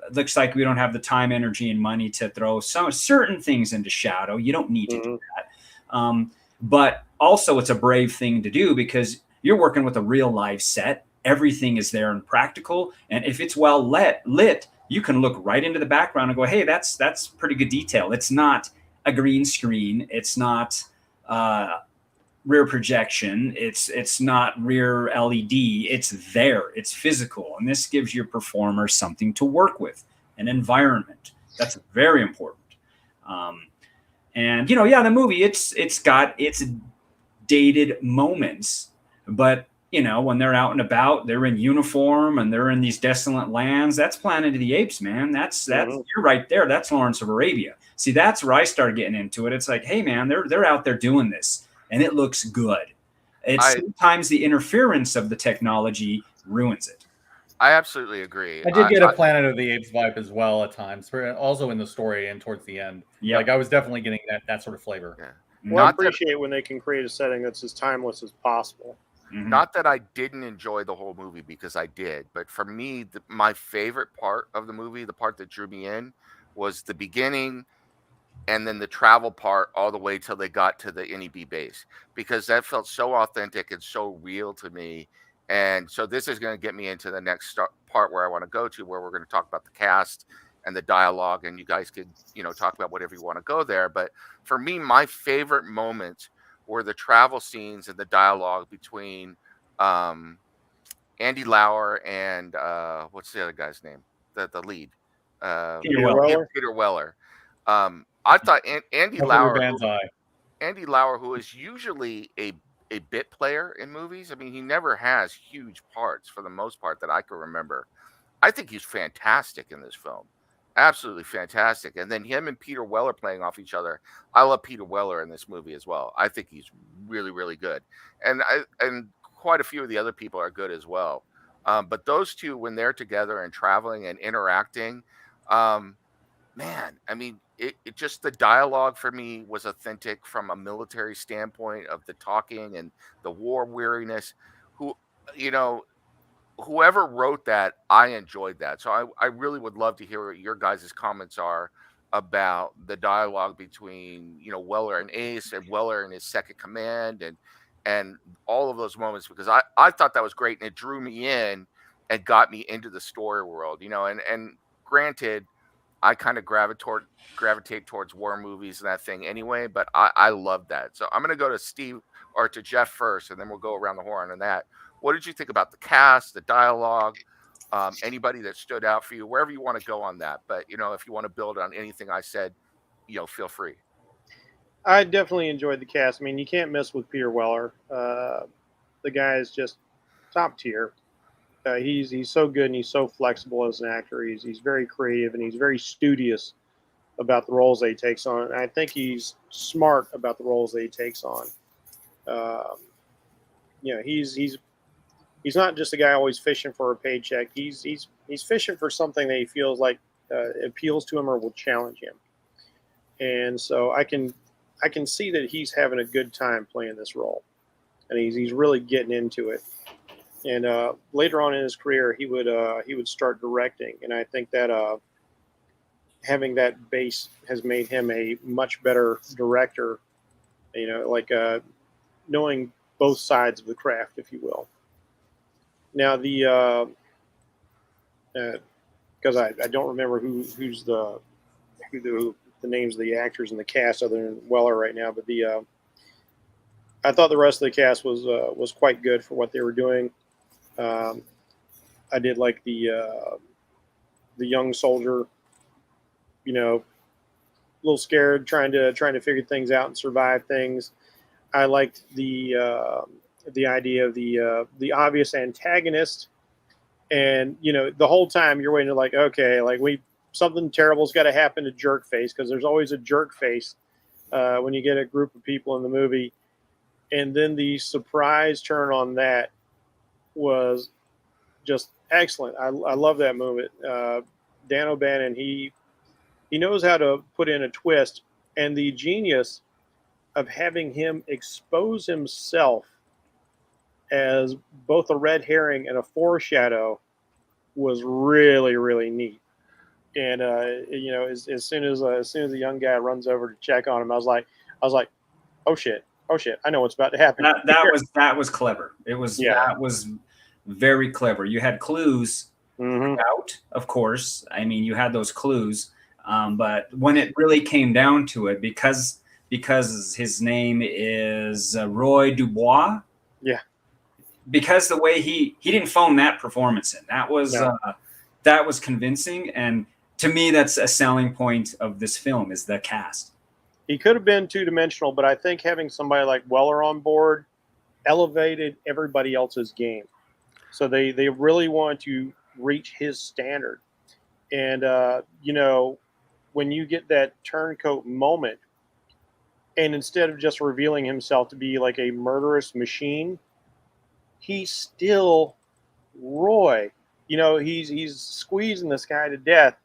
it looks like we don't have the time, energy, and money to throw some certain things into shadow. You don't need to do that. But also it's a brave thing to do because you're working with a real live set. Everything is there and practical. And if it's well lit, you can look right into the background and go, hey, that's pretty good detail. It's not a green screen. It's not rear projection. It's not rear LED. It's there. It's physical. And this gives your performer something to work with, an environment. That's very important. The movie, it's got its dated moments, but when they're out and about, they're in uniform and they're in these desolate lands. That's Planet of the Apes, man. That's you're right there. That's Lawrence of Arabia. See, that's where I started getting into it. It's like, hey, man, they're out there doing this, and it looks good. Sometimes the interference of the technology ruins it. I absolutely agree. I did get a Planet of the Apes vibe as well at times, also in the story and towards the end. Yeah, like I was definitely getting that sort of flavor. Yeah. Well, I appreciate when they can create a setting that's as timeless as possible. Not that I didn't enjoy the whole movie, because I did, but for me, my favorite part of the movie, the part that drew me in, was the beginning and then the travel part all the way till they got to the NEB base, because that felt so authentic and so real to me. And so this is going to get me into the next part where I want to go to, where we're going to talk about the cast and the dialogue, and you guys can, talk about whatever you want to go there. But for me, my favorite moments were the travel scenes and the dialogue between Andy Lauer and what's the other guy's name? The lead, Peter Weller. I thought Andy Lauer, who is usually a bit player in movies. I mean, he never has huge parts for the most part that I can remember. I think he's fantastic in this film. Absolutely fantastic. And then him and Peter Weller playing off each other. I love Peter Weller in this movie as well. I think he's really, really good. And quite a few of the other people are good as well. But those two, when they're together and traveling and interacting, man, I mean, it just, the dialogue for me was authentic from a military standpoint of the talking and the war weariness. Whoever wrote that, I enjoyed that. So I really would love to hear what your guys' comments are about the dialogue between, Weller and Ace, and Weller and his second command, and all of those moments, because I thought that was great, and it drew me in and got me into the story world, and granted, I kind of gravitate towards war movies and that thing anyway, but I love that. So I'm going to go to Steve or to Jeff first, and then we'll go around the horn on that. What did you think about the cast, the dialogue, anybody that stood out for you, wherever you want to go on that? But, if you want to build on anything I said, feel free. I definitely enjoyed the cast. I mean, you can't mess with Peter Weller. The guy is just top tier. He's so good and he's so flexible as an actor. He's very creative and he's very studious about the roles that he takes on. And I think he's smart about the roles that he takes on. Um, he's not just a guy always fishing for a paycheck. He's fishing for something that he feels like appeals to him or will challenge him. And so I can see that he's having a good time playing this role, and he's really getting into it. And later on in his career, he would start directing, and I think that having that base has made him a much better director. Knowing both sides of the craft, if you will. Now because I don't remember who's the names of the actors in the cast other than Weller right now, but I thought the rest of the cast was quite good for what they were doing. I did like the young soldier, a little scared, trying to figure things out and survive things. I liked the idea of the obvious antagonist, and the whole time you're waiting to okay, something terrible's got to happen to Jerkface, because there's always a Jerkface when you get a group of people in the movie, and then the surprise turn on that was just excellent. I love that moment. Dan O'Bannon, he knows how to put in a twist, and the genius of having him expose himself as both a red herring and a foreshadow was really, really neat. And as soon as the young guy runs over to check on him, I was like, oh shit, I know what's about to happen. That was clever. That was very clever. You had clues out, of course. I mean, you had those clues, but when it really came down to it, because his name is Roy Dubois. Yeah. Because the way he didn't phone that performance in, that was convincing, and to me, that's a selling point of this film is the cast. He could have been two-dimensional, but I think having somebody like Weller on board elevated everybody else's game. So they really want to reach his standard. And, when you get that turncoat moment, and instead of just revealing himself to be like a murderous machine, he's still Roy. He's squeezing this guy to death.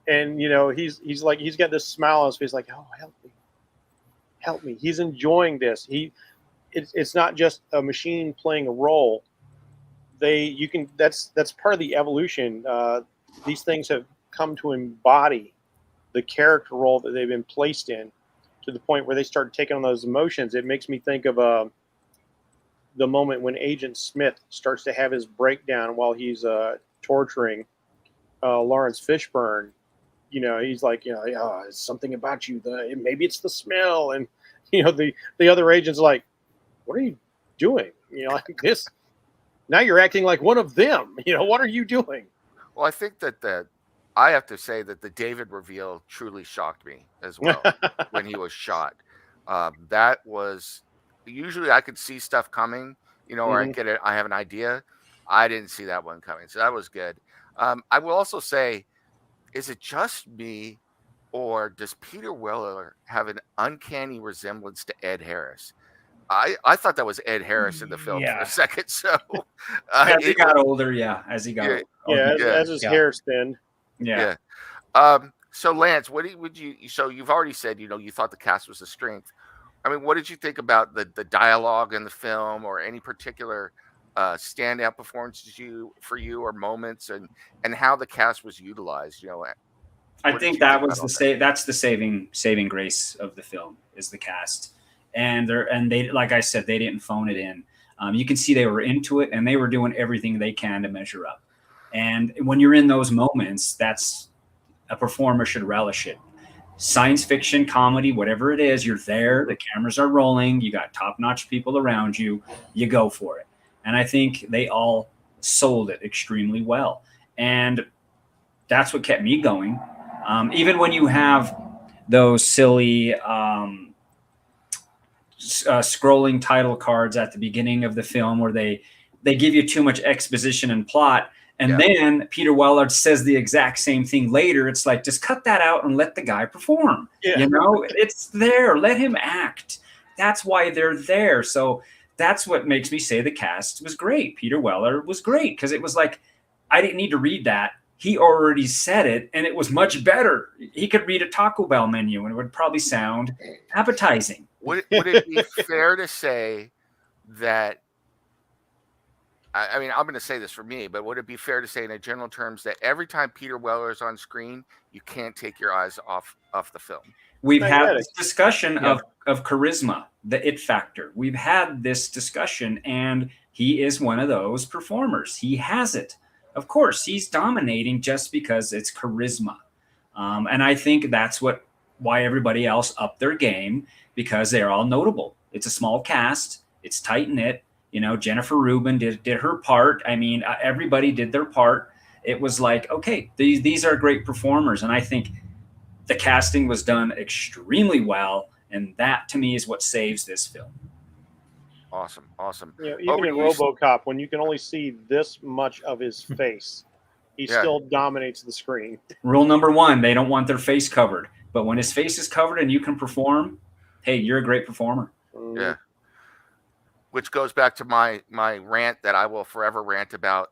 And, he's got this smile on his face, like, oh, help me. He's enjoying this. It's not just a machine playing a role. That's part of the evolution. These things have come to embody the character role that they've been placed in, to the point where they start taking on those emotions. It makes me think of the moment when Agent Smith starts to have his breakdown while he's torturing Lawrence Fishburne. He's like, it's something about you. Maybe it's the smell. And, the other agent's like, what are you doing? Like this. Now you're acting like one of them. What are you doing? Well, I think that I have to say that the David reveal truly shocked me as well when he was shot. That was usually I could see stuff coming, or I have an idea. I didn't see that one coming, so that was good. I will also say, is it just me, or does Peter Weller have an uncanny resemblance to Ed Harris? I thought that was Ed Harris in the film for a second. So as he got older, as his hair thinned. Yeah. So Lance, would you? So you've already said you thought the cast was a strength. I mean, what did you think about the dialogue in the film, or any particular standout performances for you, or moments, and how the cast was utilized? I think that's the saving grace of the film is the cast, and they, like I said, they didn't phone it in. You can see they were into it, and they were doing everything they can to measure up. And when you're in those moments, that's a performer should relish it. Science fiction, comedy, whatever it is, you're there. The cameras are rolling. You got top-notch people around you. You go for it. And I think they all sold it extremely well. And that's what kept me going. Even when you have those silly scrolling title cards at the beginning of the film where they they give you too much exposition and plot. And then Peter Weller says the exact same thing later. It's like, just cut that out and let the guy perform. Yeah. You know, it's there. Let him act. That's why they're there. So that's what makes me say the cast was great. Peter Weller was great because it was like, I didn't need to read that. He already said it, and it was much better. He could read a Taco Bell menu, and it would probably sound appetizing. Would it be fair to say that, I mean, I'm going to say this for me, but would it be fair to say in general terms that every time Peter Weller is on screen, you can't take your eyes off the film? We've had this discussion of charisma, the it factor. We've had this discussion, and he is one of those performers. He has it. Of course, he's dominating just because it's charisma. And I think that's why everybody else upped their game, because they're all notable. It's a small cast. It's tight-knit. You know, Jennifer Rubin did her part. I mean, everybody did their part. It was like, okay, these are great performers. And I think the casting was done extremely well. And that, to me, is what saves this film. Awesome. You know, even in RoboCop, when you can only see this much of his face, he still dominates the screen. Rule number 1, they don't want their face covered. But when his face is covered and you can perform, hey, you're a great performer. Yeah. Which goes back to my rant that I will forever rant about.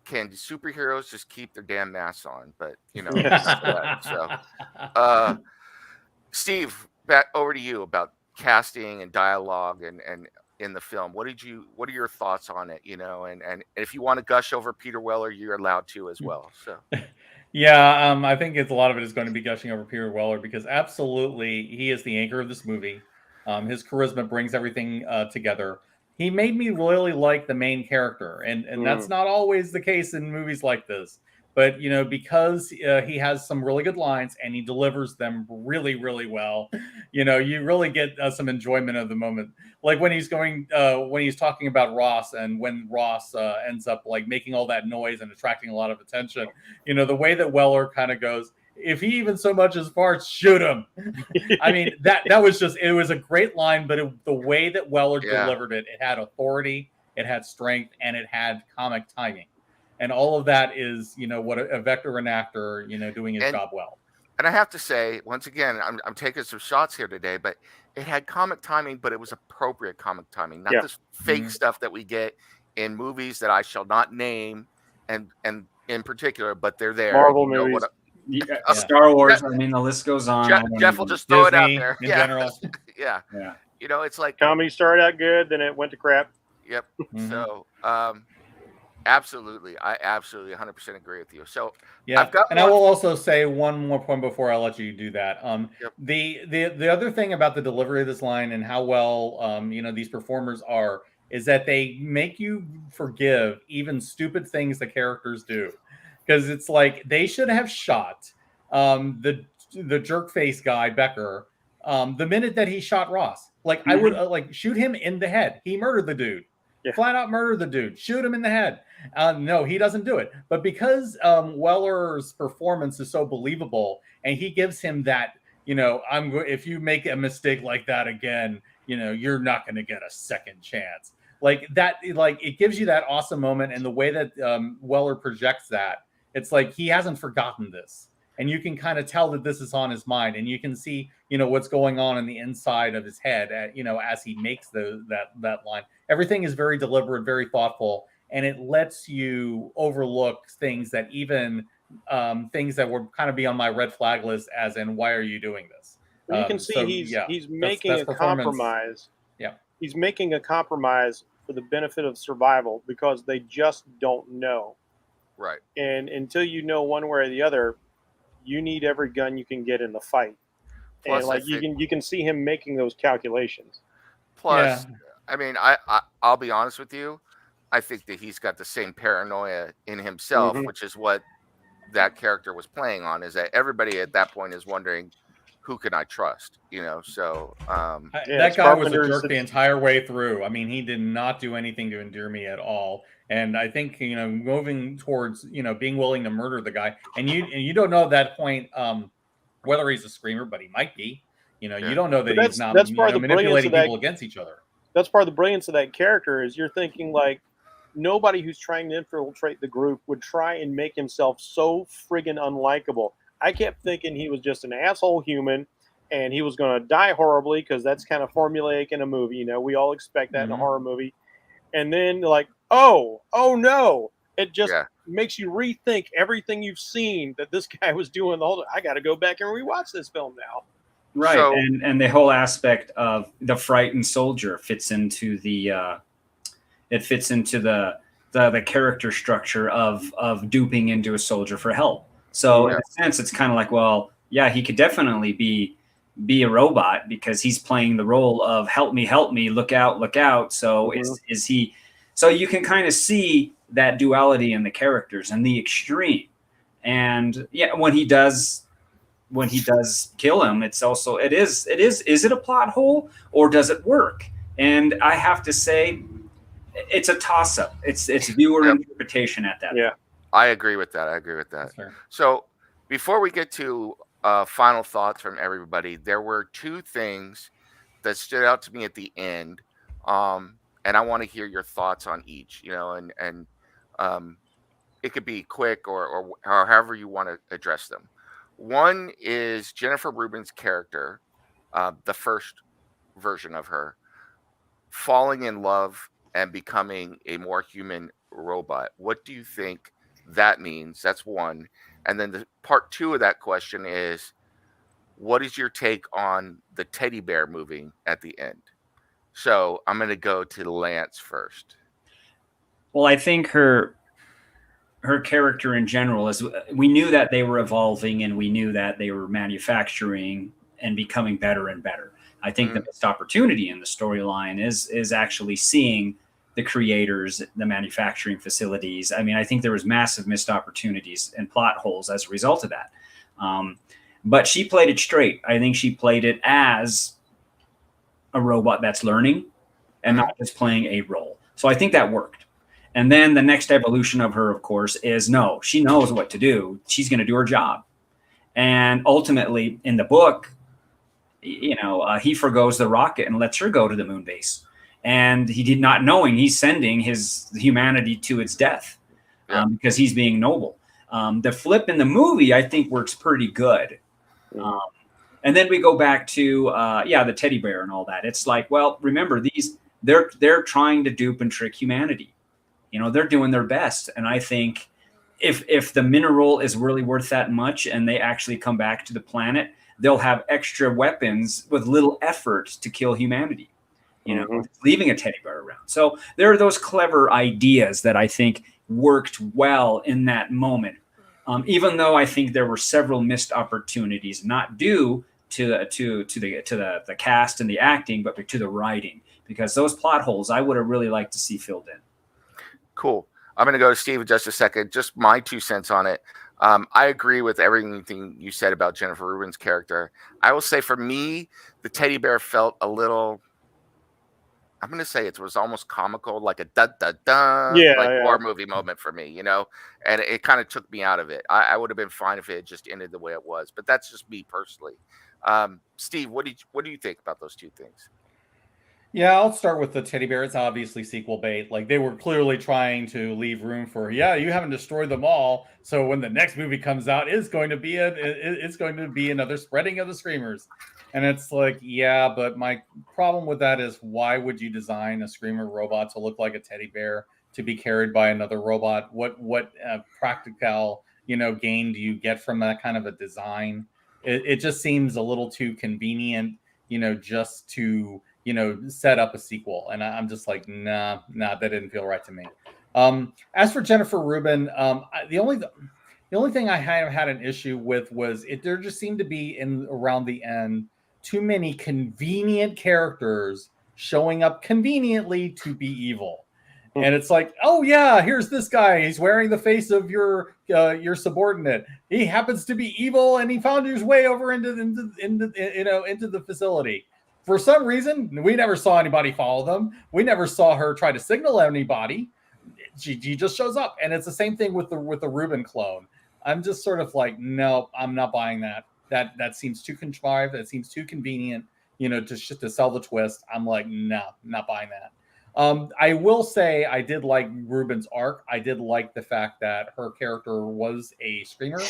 Can superheroes just keep their damn masks on? But, you know, so Steve, back over to you about casting and dialogue and in the film. What are your thoughts on it? You know, and if you want to gush over Peter Weller, you're allowed to as well. So yeah, I think a lot of it is going to be gushing over Peter Weller because absolutely he is the anchor of this movie. His charisma brings everything together. He made me really like the main character, and that's not always the case in movies like this. But, you know, because he has some really good lines and he delivers them really, really well, you know, you really get some enjoyment of the moment. Like when he's talking about Ross, and when Ross ends up like making all that noise and attracting a lot of attention, you know, the way that Weller kind of goes, if he even so much as farts, shoot him. I mean, that was just, it was a great line, but the way that Weller delivered it, it had authority, it had strength, and it had comic timing. And all of that is, you know, what a veteran actor, you know, doing his job well. And I have to say, once again, I'm taking some shots here today, but it had comic timing, but it was appropriate comic timing, not this fake stuff that we get in movies that I shall not name, and in particular, but they're there. Marvel movies. Star Wars. I mean, the list goes on. Jeff will just throw Disney, it out there. In general. Yeah. You know, it's like comedy started out good, then it went to crap. Yep. So, absolutely, I absolutely 100% agree with you. So, yeah, I will also say one more point before I let you do that. The other thing about the delivery of this line and how well you know, these performers are is that they make you forgive even stupid things the characters do. Because it's like they should have shot the jerk face guy Becker the minute that he shot Ross. Like I would like shoot him in the head. He murdered the dude, flat out murdered the dude. Shoot him in the head. No, he doesn't do it. But because Weller's performance is so believable, and he gives him that, you know, if you make a mistake like that again, you know, you're not going to get a second chance. Like that, like it gives you that awesome moment, and the way that Weller projects that. It's like he hasn't forgotten this, and you can kind of tell that this is on his mind, and you can see, you know, what's going on in the inside of his head, you know, as he makes that line. Everything is very deliberate, very thoughtful, and it lets you overlook things that even things that would kind of be on my red flag list, as in, why are you doing this? You can see he's making a compromise. Yeah, he's making a compromise for the benefit of survival because they just don't know. Right. And until you know one way or the other, you need every gun you can get in the fight. Plus, and like you can see him making those calculations. Plus, I mean, I'll be honest with you. I think that he's got the same paranoia in himself, which is what that character was playing on, is that everybody at that point is wondering, who can I trust? You know, so that guy was a jerk the entire way through. I mean, he did not do anything to endear me at all. And I think, you know, moving towards, you know, being willing to murder the guy, and you don't know at that point whether he's a screamer, but he might be. You know, you don't know that he's not manipulating people against each other. That's part of the brilliance of that character, is you're thinking like, nobody who's trying to infiltrate the group would try and make himself so friggin' unlikable. I kept thinking he was just an asshole human and he was going to die horribly because that's kind of formulaic in a movie. You know, we all expect that in a horror movie. And then like, oh no, it just makes you rethink everything you've seen that this guy was doing the whole time. I got to go back and rewatch this film now. Right. So, and the whole aspect of the frightened soldier fits into the the character structure of duping into a soldier for help. So in a sense, it's kind of like, well, yeah, he could definitely be a robot because he's playing the role of help me, look out. So is he? So you can kind of see that duality in the characters and the extreme. And yeah, when he does kill him, it's also is it a plot hole or does it work? And I have to say, it's a toss-up. It's viewer interpretation at that. Yeah, I agree with that. So before we get to final thoughts from everybody, there were two things that stood out to me at the end, and I want to hear your thoughts on each. You know, and it could be quick or however you want to address them. One is Jennifer Rubin's character, the first version of her, falling in love and becoming a more human robot. What do you think that means? That's one. And then the part two of that question is, what is your take on the teddy bear moving at the end? So I'm going to go to Lance first. Well, I think her character in general is, we knew that they were evolving and we knew that they were manufacturing and becoming better and better. I think the missed opportunity in the storyline is actually seeing the creators, the manufacturing facilities. I mean, I think there was massive missed opportunities and plot holes as a result of that. But she played it straight. I think she played it as a robot that's learning and not just playing a role. So I think that worked. And then the next evolution of her, of course, is no, she knows what to do. She's going to do her job. And ultimately in the book, you know, he forgoes the rocket and lets her go to the moon base. And he did not knowing he's sending his humanity to its death because he's being noble. The flip in the movie, I think, works pretty good. And then we go back to, the teddy bear and all that. It's like, well, remember, they're trying to dupe and trick humanity. You know, they're doing their best. And I think if the mineral is really worth that much and they actually come back to the planet, they'll have extra weapons with little effort to kill humanity, you know, leaving a teddy bear around. So there are those clever ideas that I think worked well in that moment. Even though I think there were several missed opportunities, not due to the cast and the acting, but to the writing, because those plot holes I would have really liked to see filled in. Cool. I'm going to go to Steve in just a second. Just my 2 cents on it. I agree with everything you said about Jennifer Rubin's character. I will say for me, the teddy bear felt a little, I'm going to say it was almost comical, like a horror movie moment for me, you know, and it kind of took me out of it. I would have been fine if it had just ended the way it was, but that's just me personally. Steve, what do you think about those two things? Yeah, I'll start with the teddy bear. It's obviously sequel bait. Like, they were clearly trying to leave room for, you haven't destroyed them all. So when the next movie comes out, it's going to be another spreading of the Screamers. And it's like, yeah, but my problem with that is, why would you design a Screamer robot to look like a teddy bear to be carried by another robot? What practical, gain do you get from that kind of a design? It just seems a little too convenient, just to set up a sequel. And I'm just like, nah, that didn't feel right to me. As for Jennifer Rubin, the only thing I had an issue with was there just seemed to be around the end too many convenient characters showing up conveniently to be evil. And it's like, oh yeah, here's this guy. He's wearing the face of your subordinate. He happens to be evil, and he found his way over into the facility. For some reason, we never saw anybody follow them. We never saw her try to signal anybody. She just shows up, and it's the same thing with the Rubin clone. I'm just sort of like, no, I'm not buying that. That seems too contrived. That seems too convenient, to sell the twist. I'm like, no, not buying that. I will say I did like Ruben's arc. I did like the fact that her character was a screamer.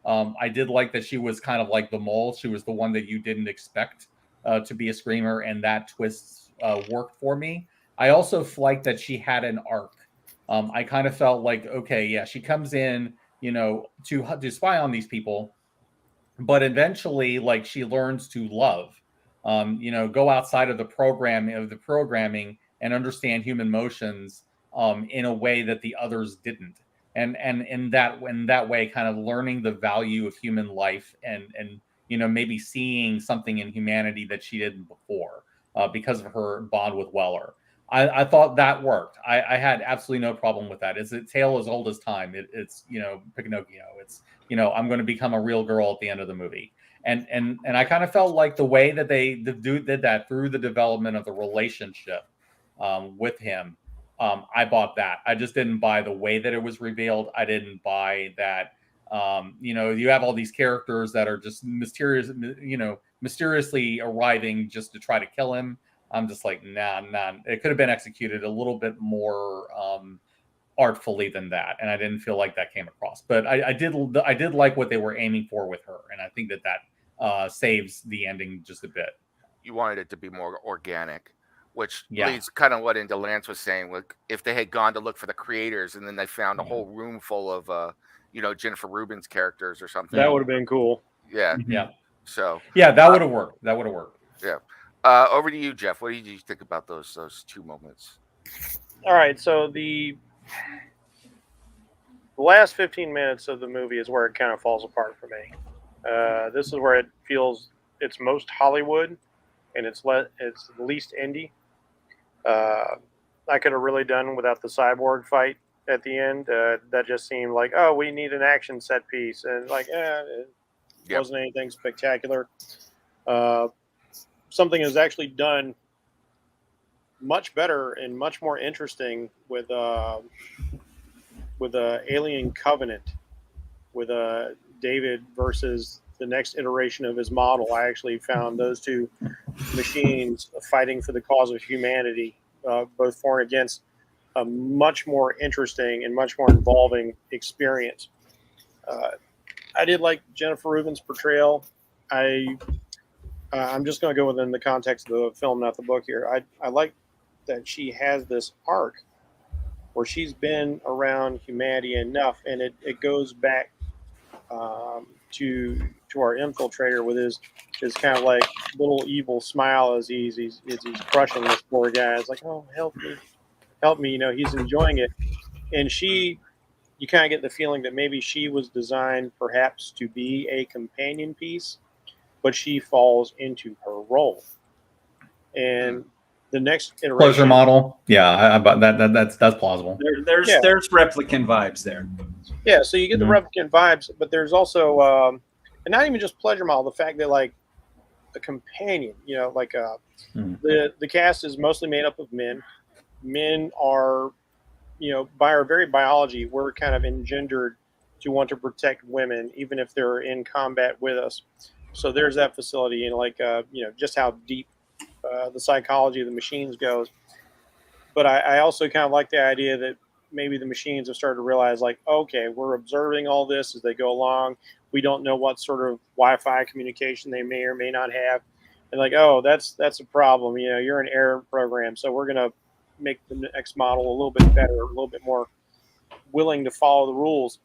I did like that she was kind of like the mole. She was the one that you didn't expect to be a screamer, and that twist worked for me. I also liked that she had an arc. I kind of felt like, okay, yeah, she comes in, to spy on these people, but eventually, like, she learns to love, go outside of the programming and understand human emotions in a way that the others didn't, and in that way, kind of learning the value of human life, and maybe seeing something in humanity that she didn't before, because of her bond with Weller. I thought that worked. I had absolutely no problem with that. It's a tale as old as time. It's Pinocchio. It's I'm going to become a real girl at the end of the movie. And I kind of felt like the way that they did that through the development of the relationship with him, I bought that. I just didn't buy the way that it was revealed. I didn't buy that. You have all these characters that are just mysteriously arriving just to try to kill him. I'm just like, nah. It could have been executed a little bit more artfully than that, and I didn't feel like that came across. But I did like what they were aiming for with her, and I think that saves the ending just a bit. You wanted it to be more organic, which Yeah. leads kind of what into Lance was saying. Like, if they had gone to look for the creators and then they found a whole room full of Jennifer Rubin's characters or something, That would have been cool. Yeah. Yeah. So Yeah, that would have worked. That would have worked. yeah. Over to you, Jeff. What did you think about those two moments? All right, so the last 15 minutes of the movie is where it kind of falls apart for me. This is where it feels it's most Hollywood, and it's least indie. I could have really done without the cyborg fight at the end. That just seemed like, oh, we need an action set piece, and like, it wasn't anything spectacular. Something is actually done much better and much more interesting with Alien Covenant, with David versus the next iteration of his model. I actually found those two machines fighting for the cause of humanity, both for and against, a much more interesting and much more involving experience. I did like Jennifer Rubin's portrayal. I'm just going to go within the context of the film, not the book here. I like that she has this arc where she's been around humanity enough, and it goes back to our infiltrator with his kind of like little evil smile as he's crushing this poor guy. It's like, oh, help me, he's enjoying it. And you kind of get the feeling that maybe she was designed perhaps to be a companion piece, but she falls into her role. And the next iteration, pleasure model, that's plausible. There's replicant vibes there. Yeah, so you get the replicant vibes, but there's also, and not even just pleasure model, the fact that like a companion, the cast is mostly made up of men. Men are, by our very biology, we're kind of engendered to want to protect women, even if they're in combat with us. So there's that facility, and just how deep the psychology of the machines goes. But I also kind of like the idea that maybe the machines have started to realize, like, okay, we're observing all this as they go along. We don't know what sort of Wi-Fi communication they may or may not have. And like, oh, that's a problem. You're an error program. So we're going to make the next model a little bit better, a little bit more willing to follow the rules.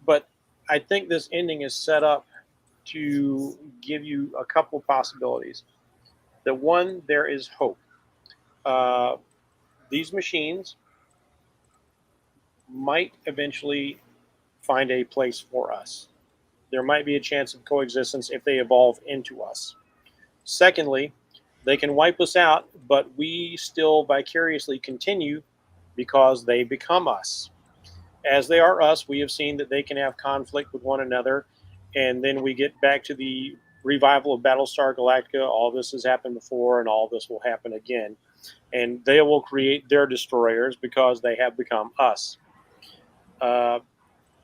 But I think this ending is set up to give you a couple possibilities. The one, there is hope. These machines might eventually find a place for us. There might be a chance of coexistence if they evolve into us. Secondly, they can wipe us out, but we still vicariously continue because they become us. As they are us, we have seen that they can have conflict with one another, and then we get back to the revival of Battlestar Galactica. All this has happened before, and all this will happen again. And they will create their destroyers because they have become us.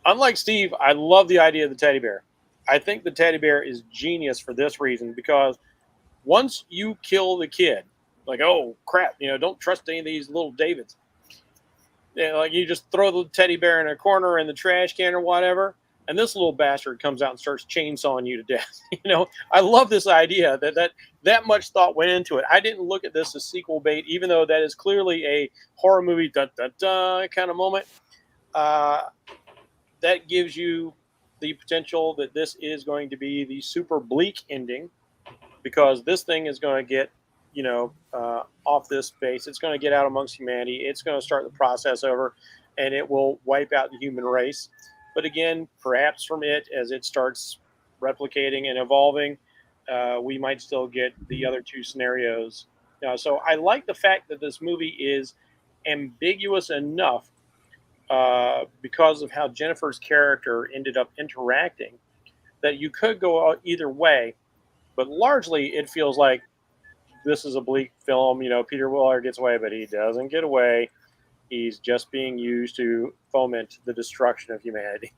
Unlike Steve, I love the idea of the teddy bear. I think the teddy bear is genius for this reason, because once you kill the kid, like, oh crap, don't trust any of these little Davids. Like you just throw the teddy bear in a corner in the trash can or whatever, and this little bastard comes out and starts chainsawing you to death. I love this idea that much thought went into it. I didn't look at this as sequel bait, even though that is clearly a horror movie kind of moment. That gives you the potential that this is going to be the super bleak ending, because this thing is going to get off this base. It's going to get out amongst humanity. It's going to start the process over, and it will wipe out the human race. But again, perhaps from it, as it starts replicating and evolving, we might still get the other two scenarios. So I like the fact that this movie is ambiguous enough because of how Jennifer's character ended up interacting, that you could go either way. But largely, it feels like this is a bleak film. Peter Weller gets away, but he doesn't get away. He's just being used to foment the destruction of humanity.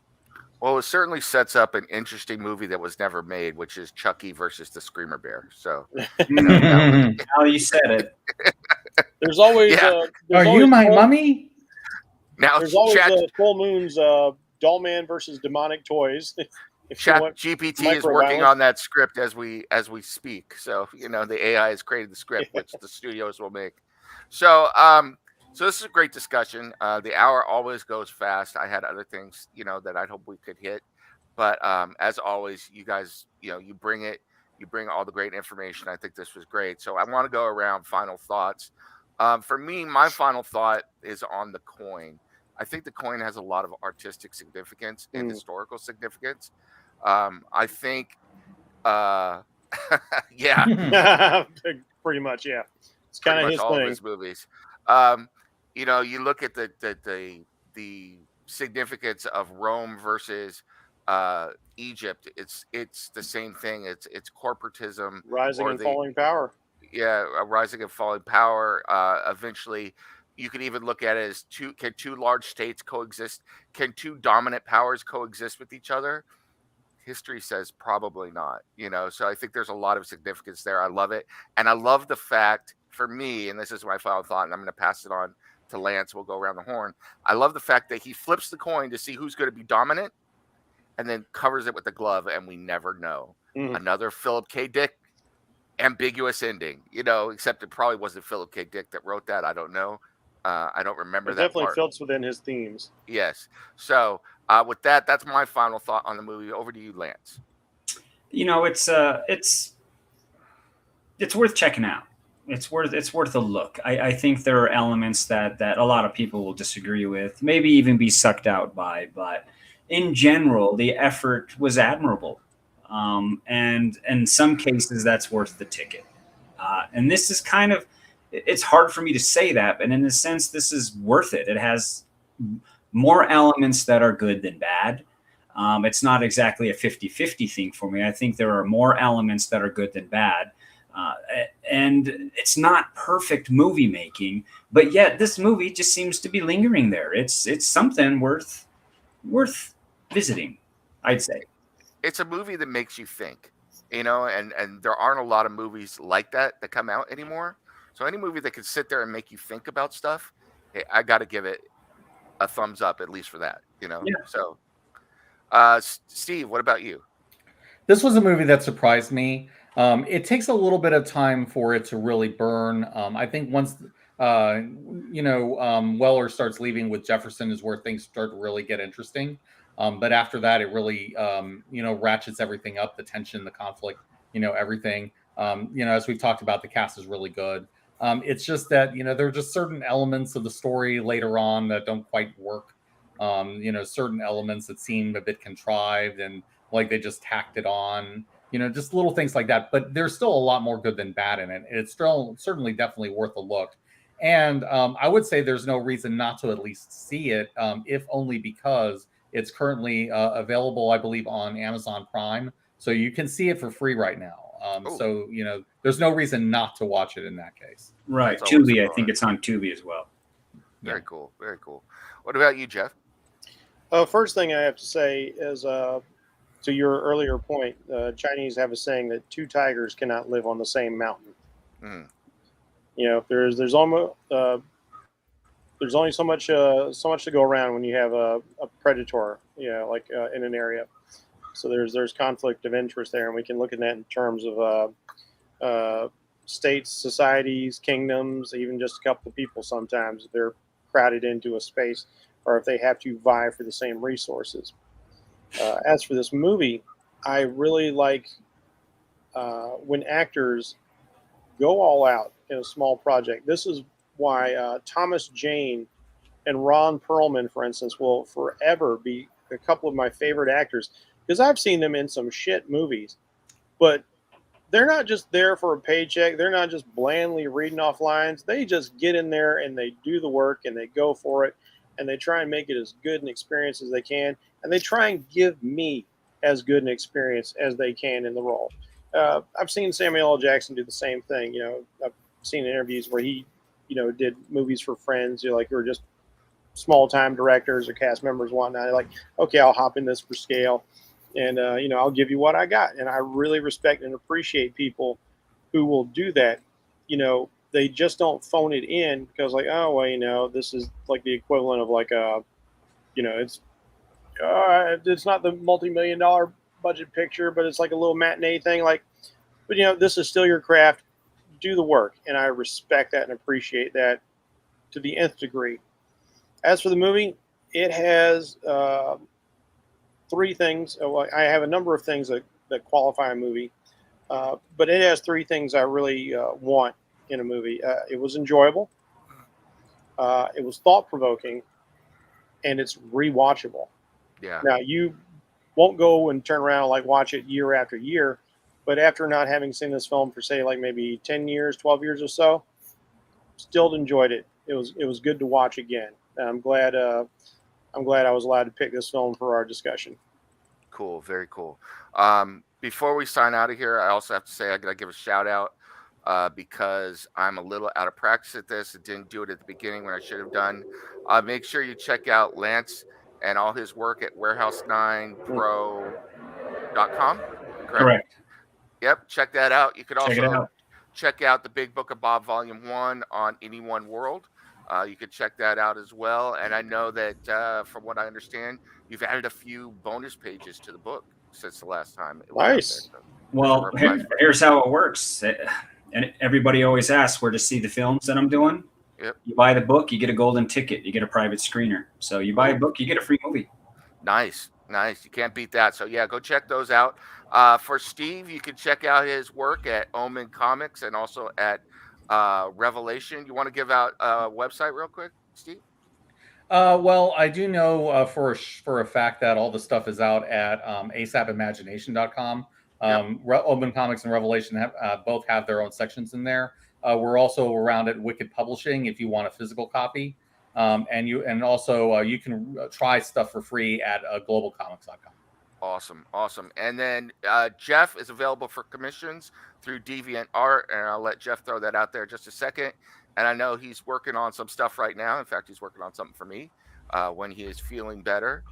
Well, it certainly sets up an interesting movie that was never made, which is Chucky versus the Screamer Bear. So, now you said it. There's always. Yeah. Are you my mummy? Now, there's always Full Moon's Doll Man versus Demonic Toys. Chat GPT is working on that script as we speak. So the AI has created the script, which the studios will make. So so this is a great discussion. The hour always goes fast. I had other things that I'd hope we could hit, but as always, you guys you bring all the great information. I think this was great. So I want to go around final thoughts. For me, my final thought is on the coin. I think the coin has a lot of artistic significance and historical significance. I think, yeah, pretty much, yeah. It's kind of his all thing. of his movies. You look at the significance of Rome versus Egypt. It's the same thing. It's corporatism, rising and falling power. Yeah, a rising and falling power. Eventually, you could even look at it as can two large states coexist? Can two dominant powers coexist with each other? History says probably not, so I think there's a lot of significance there. I love it. And I love the fact, for me, and this is my final thought, and I'm going to pass it on to Lance. We'll go around the horn. I love the fact that he flips the coin to see who's going to be dominant and then covers it with the glove, and we never know. Another Philip K. Dick ambiguous ending, except it probably wasn't Philip K. Dick that wrote that. I don't know. I don't remember that definitely part. fits within his themes. Yes. So with that's my final thought on the movie. Over to you, Lance. It's worth checking out. It's worth a look. I think there are elements that a lot of people will disagree with, maybe even be sucked out by, but in general, the effort was admirable. And in some cases, that's worth the ticket. And this is kind of, it's hard for me to say that, but in a sense, this is worth it. It has more elements that are good than bad. It's not exactly a 50-50 thing for me. I think there are more elements that are good than bad. And it's not perfect movie making, but yet this movie just seems to be lingering there. It's something worth visiting, I'd say. It's a movie that makes you think, and there aren't a lot of movies like that come out anymore. So any movie that can sit there and make you think about stuff, hey, I got to give it a thumbs up, at least for that, Yeah. So, Steve, what about you? This was a movie that surprised me. It takes a little bit of time for it to really burn. I think once, Weller starts leaving with Jefferson is where things start to really get interesting. But after that, it really, ratchets everything up, the tension, the conflict, everything. As we've talked about, the cast is really good. It's just that, there are just certain elements of the story later on that don't quite work. Certain elements that seem a bit contrived and like they just tacked it on, just little things like that. But there's still a lot more good than bad in it. It's still certainly definitely worth a look. And I would say there's no reason not to at least see it, if only because it's currently available, I believe, on Amazon Prime. So you can see it for free right now. So, there's no reason not to watch it in that case. Right. Tubi, I think it's on Tubi as well. Very cool. Very cool. What about you, Jeff? First thing I have to say is, to your earlier point, Chinese have a saying that two tigers cannot live on the same mountain. There's almost there's only so much to go around when you have a predator, like in an area. So there's conflict of interest there, and we can look at that in terms of states, societies, kingdoms, even just a couple of people. Sometimes they're crowded into a space, or if they have to vie for the same resources. As for this movie, I really like when actors go all out in a small project. This is why Thomas Jane and Ron Perlman, for instance, will forever be a couple of my favorite actors because I've seen them in some shit movies, but they're not just there for a paycheck. They're not just blandly reading off lines. They just get in there and they do the work and they go for it and they try and make it as good an experience as they can. And they try and give me as good an experience as they can in the role. I've seen Samuel L. Jackson do the same thing. I've seen interviews where he, did movies for friends, who are just small time directors or cast members, whatnot. Like, okay, I'll hop in this for scale, and I'll give you what I got. And I really respect and appreciate people who will do that. They just don't phone it in because, like, oh well, this is like the equivalent of like it's not the multi-million-dollar budget picture, but it's like a little matinee thing. Like, but this is still your craft. Do the work, and I respect that and appreciate that to the nth degree. As for the movie, it has three things. Well, I have a number of things that qualify a movie, but it has three things I really want in a movie. It was enjoyable, it was thought-provoking, and it's rewatchable. Yeah. Now, you won't go and turn around and like watch it year after year, but after not having seen this film for say like maybe 10 years, 12 years or so, still enjoyed it. It was good to watch again. And I'm glad I was allowed to pick this film for our discussion. Cool, very cool. Before we sign out of here, I also have to say I gotta give a shout out because I'm a little out of practice at this. I didn't do it at the beginning when I should have done. Make sure you check out Lance and all his work at warehouse9pro.com. Correct. Yep, check that out. You could Check it also out. check out the Big Book of Bob Volume 1 on Any One World. You could check that out as well. And I know that from what I understand, you've added a few bonus pages to the book since the last time it was Nice. out there. So Well, that's a real pleasure. here's how it works. And everybody always asks where to see the films that I'm doing. Yep. You buy the book, you get a golden ticket, you get a private screener. So you buy a book, you get a free movie. Nice. You can't beat that. So yeah, go check those out. For Steve, you can check out his work at Omen Comics and also at Revelation. You want to give out a website real quick, Steve? Well, I do know for a fact that all the stuff is out at asapimagination.com. Open Comics and Revelation both have their own sections in there. We're also around at Wicked Publishing if you want a physical copy. And also you can try stuff for free at globalcomics.com. Awesome. And then Jeff is available for commissions through DeviantArt, and I'll let Jeff throw that out there just a second. And I know he's working on some stuff right now. In fact, he's working on something for me when he is feeling better.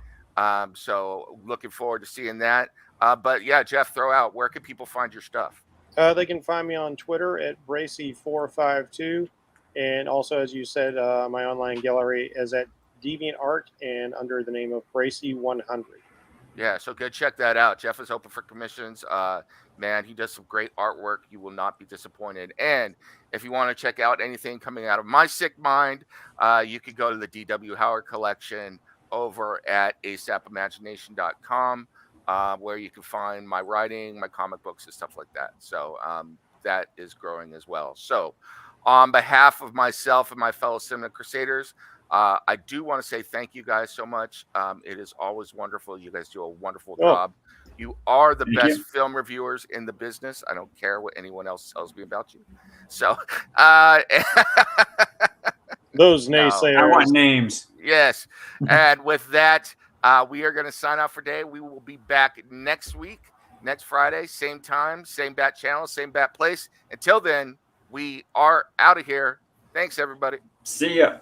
So looking forward to seeing that. But yeah, Jeff, throw out, where can people find your stuff? They can find me on Twitter at Bracy452. And also, as you said, my online gallery is at DeviantArt and under the name of Bracy100. Yeah, so go check that out. Jeff is open for commissions. Man, he does some great artwork. You will not be disappointed. And if you want to check out anything coming out of my sick mind, you could go to the D.W. Howard collection over at asapimagination.com, where you can find my writing, my comic books, and stuff like that. So that is growing as well. So on behalf of myself and my fellow Cinema Crusaders, I do want to say thank you guys so much. It is always wonderful. You guys do a wonderful job. You are the best film reviewers in the business. I don't care what anyone else tells me about you. So, those naysayers. I want names. Yes. And with that, we are going to sign off for today. We will be back next week, next Friday, same time, same bat channel, same bat place. Until then, we are out of here. Thanks, everybody. See ya.